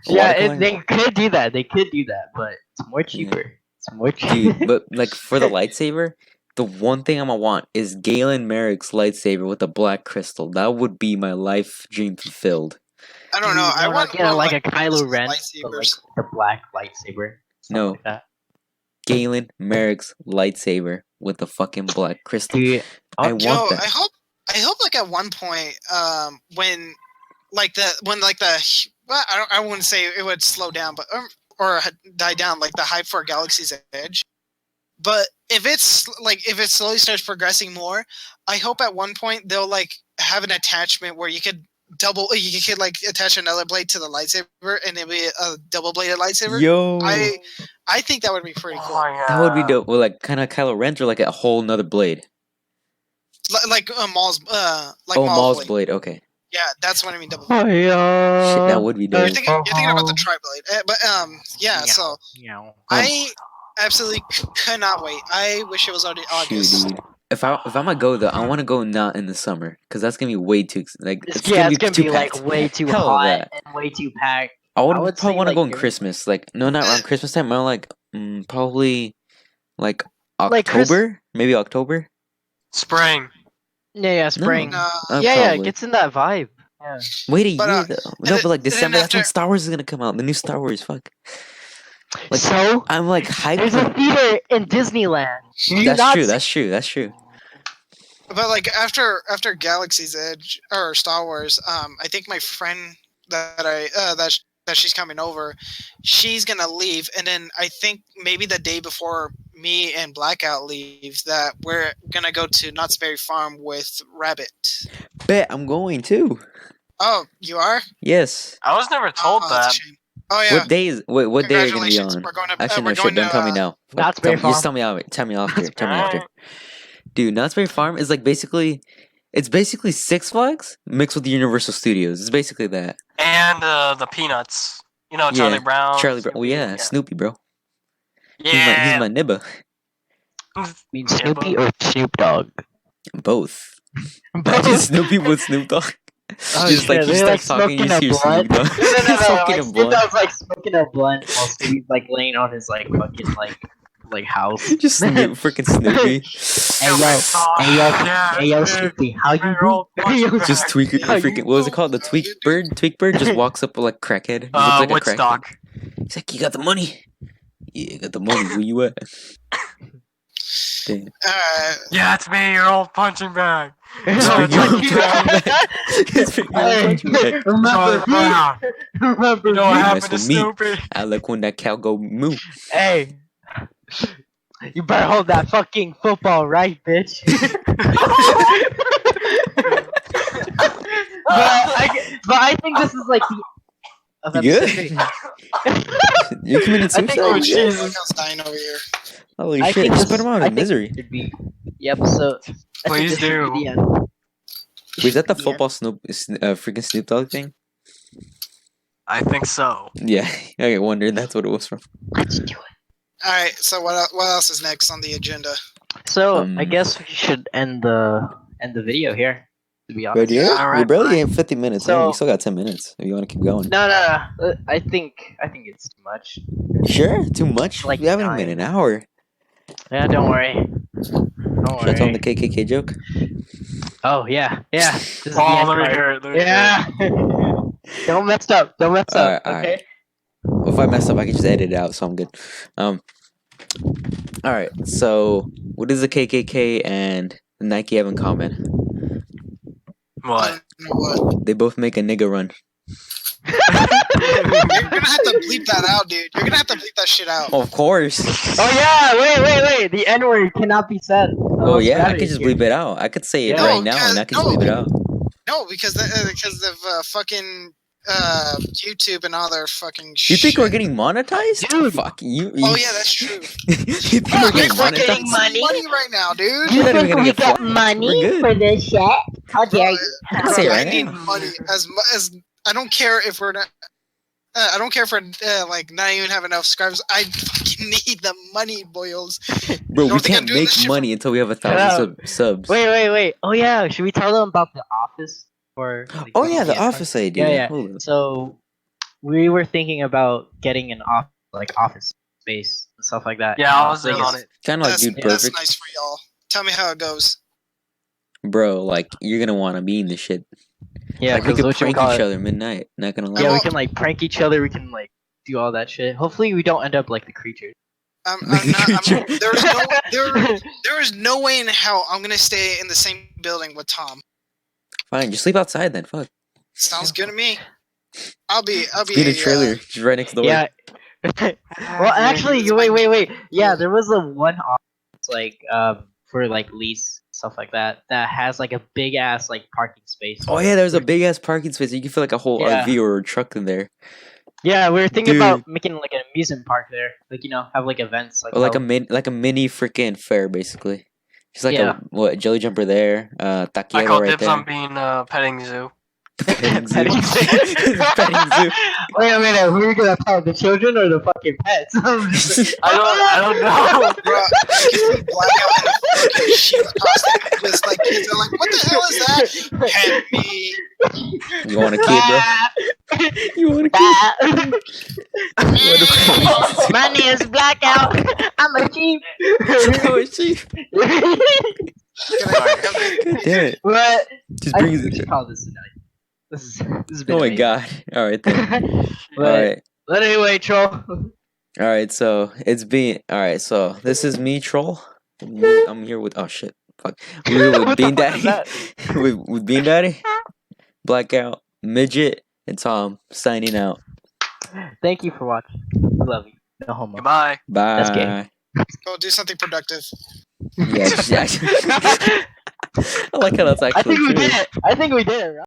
Speaker 4: Yeah,
Speaker 1: Watercoloring?
Speaker 4: they could do that. They could do that, but it's more cheaper. It's more cheaper.
Speaker 1: Dude, but like for the lightsaber, the one thing I'm gonna want is Galen Merrick's lightsaber with the black crystal. That would be my life dream fulfilled.
Speaker 3: I don't know. I want
Speaker 4: get like a Kylo
Speaker 3: Chris's
Speaker 4: Ren, but like
Speaker 3: lightsabers.
Speaker 4: the black lightsaber. something
Speaker 1: No.
Speaker 4: like that.
Speaker 1: Galen Merrick's lightsaber with the fucking black crystal.
Speaker 4: Dude,
Speaker 1: I
Speaker 4: oh,
Speaker 1: want that.
Speaker 3: I hope like at one point, when the well, I wouldn't say it would slow down, but or die down, like the hype for Galaxy's Edge. But if it slowly starts progressing more, I hope at one point they'll like have an attachment where you could like attach another blade to the lightsaber and it'll be a double bladed lightsaber.
Speaker 1: Yo,
Speaker 3: I think that would be pretty cool.
Speaker 5: Oh, yeah.
Speaker 1: that would be dope. Well, like kind of Kylo Ren's or like a whole nother blade.
Speaker 3: Like Maul's
Speaker 1: Maul's
Speaker 3: blade.
Speaker 1: blade. Okay,
Speaker 3: Yeah, that's what I mean. Double.
Speaker 4: oh
Speaker 1: shit,
Speaker 4: yeah.
Speaker 1: that would be dope.
Speaker 3: You're thinking about the tri-blade. But yeah. So I absolutely cannot wait. I wish it was already August.
Speaker 1: Shoot, dude. If I'm gonna go though, I want to go not in the summer because that's gonna be way too like
Speaker 4: It's gonna
Speaker 1: too
Speaker 4: be like
Speaker 1: packed.
Speaker 4: way too
Speaker 1: Hell
Speaker 4: hot
Speaker 1: that.
Speaker 4: and way too packed.
Speaker 1: I would
Speaker 4: would
Speaker 1: probably
Speaker 4: say,
Speaker 1: want to
Speaker 4: like,
Speaker 1: go in
Speaker 4: during-
Speaker 1: Christmas. Like no, not around Christmas time. More like probably like
Speaker 4: Like Chris-
Speaker 1: October, maybe October.
Speaker 5: Spring.
Speaker 4: Yeah, spring.
Speaker 3: No.
Speaker 4: Yeah,
Speaker 1: Probably.
Speaker 4: it gets in that vibe. Yeah.
Speaker 1: Wait a
Speaker 3: But,
Speaker 1: year though. No, but like
Speaker 3: then
Speaker 1: December. That's when
Speaker 3: after-
Speaker 1: Star Wars is gonna come out. The new Star Wars. Fuck. Like,
Speaker 4: So
Speaker 1: I'm like hyped.
Speaker 4: there's a theater in Disneyland. Do you
Speaker 1: That's
Speaker 4: not
Speaker 1: true.
Speaker 4: see-
Speaker 1: That's true. That's true.
Speaker 3: But like after Galaxy's Edge or Star Wars, I think my friend that she's coming over, she's gonna leave, and then I think maybe the day before me and Blackout leaves, that we're gonna go to Knott's Berry Farm with Rabbit.
Speaker 1: Bet I'm going too.
Speaker 3: Oh, you are?
Speaker 1: Yes.
Speaker 5: I was never told
Speaker 3: Oh, that's
Speaker 5: that.
Speaker 3: a shame. Oh yeah.
Speaker 1: What day is? What day are you gonna be
Speaker 3: Congratulations.
Speaker 1: on?
Speaker 3: We're going to.
Speaker 1: Actually,
Speaker 3: we're
Speaker 1: no shit.
Speaker 3: going
Speaker 1: Don't
Speaker 3: to,
Speaker 1: tell me now. Fuck,
Speaker 4: Knott's Berry
Speaker 1: just
Speaker 4: Farm.
Speaker 1: tell me after. Tell me after.
Speaker 5: Alright.
Speaker 1: Dude, Knott's Berry Farm is like basically, it's basically Six Flags mixed with Universal Studios. It's basically that.
Speaker 5: And the Peanuts. You know, Charlie
Speaker 1: Yeah,
Speaker 5: Brown.
Speaker 1: Charlie Brown. Oh
Speaker 5: Snoopy,
Speaker 1: yeah, Snoopy, bro.
Speaker 5: Yeah.
Speaker 1: He's my nibba.
Speaker 4: mean Snoopy or Snoop Dogg?
Speaker 1: Both. Imagine Snoopy with Snoop Dogg.
Speaker 4: Oh,
Speaker 1: Just like
Speaker 4: shit,
Speaker 1: he
Speaker 4: they're,
Speaker 1: starts talking, you
Speaker 4: smoking
Speaker 1: hear
Speaker 4: a
Speaker 1: Snoop
Speaker 4: blunt.
Speaker 1: Dogg.
Speaker 4: No,
Speaker 1: Smoking a
Speaker 4: Snoop
Speaker 1: blunt.
Speaker 4: Dogg's like smoking a blunt while Snoopy's like laying on his like fucking like house.
Speaker 1: Just Snoop, freaking Snoopy.
Speaker 4: Hey yo, Snoopy, how you doing?
Speaker 1: Just tweak it.
Speaker 4: How you
Speaker 1: Freaking, what was it called? The tweak bird? Tweak bird just walks up like crackhead. He looks like a crackhead.
Speaker 5: Woodstock.
Speaker 1: He's like, you got the money? Yeah, I got the money. Where you at? Damn.
Speaker 5: Yeah, it's me, your old punching bag.
Speaker 1: Just
Speaker 5: No,
Speaker 1: bring your own
Speaker 5: it's
Speaker 1: punching
Speaker 5: like-
Speaker 1: bag. Just bring your own punching bag.
Speaker 5: Charlie Brown.
Speaker 4: Remember
Speaker 5: You know what
Speaker 1: You
Speaker 5: happened
Speaker 1: mess
Speaker 5: to
Speaker 1: with me.
Speaker 5: Snoopy?
Speaker 1: I like when that cow go moo.
Speaker 4: Hey, you better hold that fucking football right, bitch. but I think this is like the. of
Speaker 1: You good?
Speaker 4: episode.
Speaker 1: You committed
Speaker 4: I think-
Speaker 1: suicide?
Speaker 3: Oh,
Speaker 4: Oh,
Speaker 3: Jesus.
Speaker 4: Jesus.
Speaker 3: Blackout's dying over here.
Speaker 1: Holy
Speaker 4: I
Speaker 1: shit,
Speaker 4: think
Speaker 1: just
Speaker 4: this-
Speaker 1: put him out
Speaker 4: I
Speaker 1: of
Speaker 4: think
Speaker 1: misery.
Speaker 4: Should be the episode. I think
Speaker 5: Please
Speaker 4: this should
Speaker 5: do.
Speaker 4: be the end.
Speaker 1: Wait, is that the
Speaker 4: Yeah.
Speaker 1: football freaking Snoop Dogg thing?
Speaker 5: I think so.
Speaker 1: Yeah, I wondered that's what it was from.
Speaker 4: Let's do it.
Speaker 3: All right. So what else is next on the agenda?
Speaker 4: So I
Speaker 1: Um,
Speaker 4: guess we should end the video here. To be honest.
Speaker 1: Right here?
Speaker 5: Alright,
Speaker 1: We're barely
Speaker 5: fine.
Speaker 1: at 50 minutes.
Speaker 4: So-
Speaker 1: man. We still got 10 minutes if you want to keep going.
Speaker 4: No. I think it's too much.
Speaker 1: Sure? Too much?
Speaker 4: Like
Speaker 1: we haven't even been an hour.
Speaker 4: Yeah, don't worry. Don't
Speaker 1: Should I tell him the
Speaker 4: worry.
Speaker 1: KKK joke?
Speaker 4: Oh yeah. This is the
Speaker 5: Oh,
Speaker 4: end
Speaker 5: let me
Speaker 4: card.
Speaker 5: hear it. Let me hear
Speaker 4: Yeah. Don't mess up. Don't mess up.
Speaker 1: Alright.
Speaker 4: Okay.
Speaker 1: Well, if I mess up, I can just edit it out, so I'm good. Alright, so what does the KKK and the Nike have in common?
Speaker 5: it. What?
Speaker 3: I don't know what.
Speaker 1: They both make a nigga run.
Speaker 3: You're gonna have to bleep that out, dude. You're gonna have to bleep that shit out.
Speaker 1: Of course.
Speaker 4: Oh yeah. Wait. The N word cannot be said.
Speaker 1: Oh yeah, I could just bleep it out. I could say it
Speaker 4: Yeah.
Speaker 1: right now, and I could just bleep it out.
Speaker 3: No, because of fucking YouTube and all their fucking
Speaker 1: You
Speaker 3: shit.
Speaker 1: think we're getting monetized?
Speaker 4: Dude.
Speaker 1: Fuck you.
Speaker 3: Oh yeah, that's true.
Speaker 1: You think
Speaker 3: Yeah,
Speaker 1: we're getting
Speaker 3: we're getting
Speaker 1: monetized?
Speaker 3: money right now, dude.
Speaker 1: We're not even gonna get flagged. We're good.
Speaker 6: this shit? How dare you?
Speaker 1: I can say it
Speaker 3: I
Speaker 1: right
Speaker 3: need
Speaker 1: now.
Speaker 3: money as I don't care if we're not. I don't care if we're like not even have enough subscribers. I fucking need the money, boyos.
Speaker 1: Bro, we
Speaker 3: Don't think I'm
Speaker 1: can't
Speaker 3: doing
Speaker 1: make
Speaker 3: this shit
Speaker 1: money until we have 1,000 subs.
Speaker 4: Wait. Oh yeah. Should we tell them about the office? Or like,
Speaker 1: Oh yeah, the
Speaker 4: yeah,
Speaker 1: office idea.
Speaker 4: Yeah.
Speaker 1: Hold on.
Speaker 4: So we were thinking about getting an office space and stuff like that.
Speaker 5: Yeah, I was in on it.
Speaker 1: Kind of like,
Speaker 3: That's,
Speaker 1: dude,
Speaker 3: that's
Speaker 1: perfect.
Speaker 3: nice for y'all. Tell me how it goes.
Speaker 1: Bro, like, you're gonna want to be in this shit.
Speaker 4: Yeah,
Speaker 1: Like, we
Speaker 4: because
Speaker 1: could prank each other midnight. Not gonna lie.
Speaker 4: Yeah, we
Speaker 3: Well-
Speaker 4: can like prank each other. We can like do all that shit. Hopefully, we don't end up like the creatures.
Speaker 3: I'm
Speaker 1: Like the
Speaker 3: not.
Speaker 1: creature.
Speaker 3: There is no way in hell I'm gonna stay in the same building with Tom.
Speaker 1: Fine, just sleep outside then. Fuck.
Speaker 3: Sounds good to me. I'll be
Speaker 1: Be in a trailer, just right next door.
Speaker 4: Yeah. Well, actually, wait. Yeah, there was a one office like for like lease stuff like that has like a big ass like parking space.
Speaker 1: Oh yeah, there's a big ass parking space. You can fit like a whole
Speaker 4: Yeah.
Speaker 1: RV or a truck in there,
Speaker 4: Yeah, we were thinking
Speaker 1: Dude.
Speaker 4: about making like an amusement park there. Like have like events like
Speaker 1: or like
Speaker 4: how-
Speaker 1: a mini freaking fair, basically. Just like
Speaker 4: Yeah.
Speaker 1: a jelly jumper there,
Speaker 5: I
Speaker 1: taquero
Speaker 5: call
Speaker 1: right
Speaker 5: dibs
Speaker 1: there.
Speaker 5: on being petting zoo.
Speaker 1: Petting zoo.
Speaker 4: Petting zoo.
Speaker 1: Petting zoo.
Speaker 4: Wait a minute, who are you gonna tell? The children or the fucking pets? I'm just-
Speaker 5: I don't know.
Speaker 3: Bro, you can see Blackout in a fucking sheep costume. Just like kids are like, what the hell is that? Pet me.
Speaker 1: You want a kid, bro? You want a kid?
Speaker 6: My name is Blackout. I'm a sheep.
Speaker 1: Oh, a sheep. God damn it.
Speaker 4: What?
Speaker 1: Just
Speaker 4: I
Speaker 1: brings
Speaker 4: think we should
Speaker 1: it.
Speaker 4: call this tonight. This has been
Speaker 1: Oh my
Speaker 4: amazing.
Speaker 1: god. Alright then.
Speaker 4: but,
Speaker 1: Alright.
Speaker 4: but anyway, troll.
Speaker 1: Alright, so it's been alright, so this is me, Troll. I'm here with shit. Fuck. We're here with
Speaker 4: What the
Speaker 1: Bean
Speaker 4: fuck is
Speaker 1: Daddy. with Bean Daddy, Blackout, Midget, and Tom signing out.
Speaker 4: Thank you for watching. We love you. No homo.
Speaker 5: Goodbye.
Speaker 1: Bye.
Speaker 4: That's gay.
Speaker 3: Go do something productive.
Speaker 1: Yeah, I like how that's
Speaker 4: I
Speaker 1: actually
Speaker 4: think we
Speaker 1: true.
Speaker 4: did it. I think we did it, right?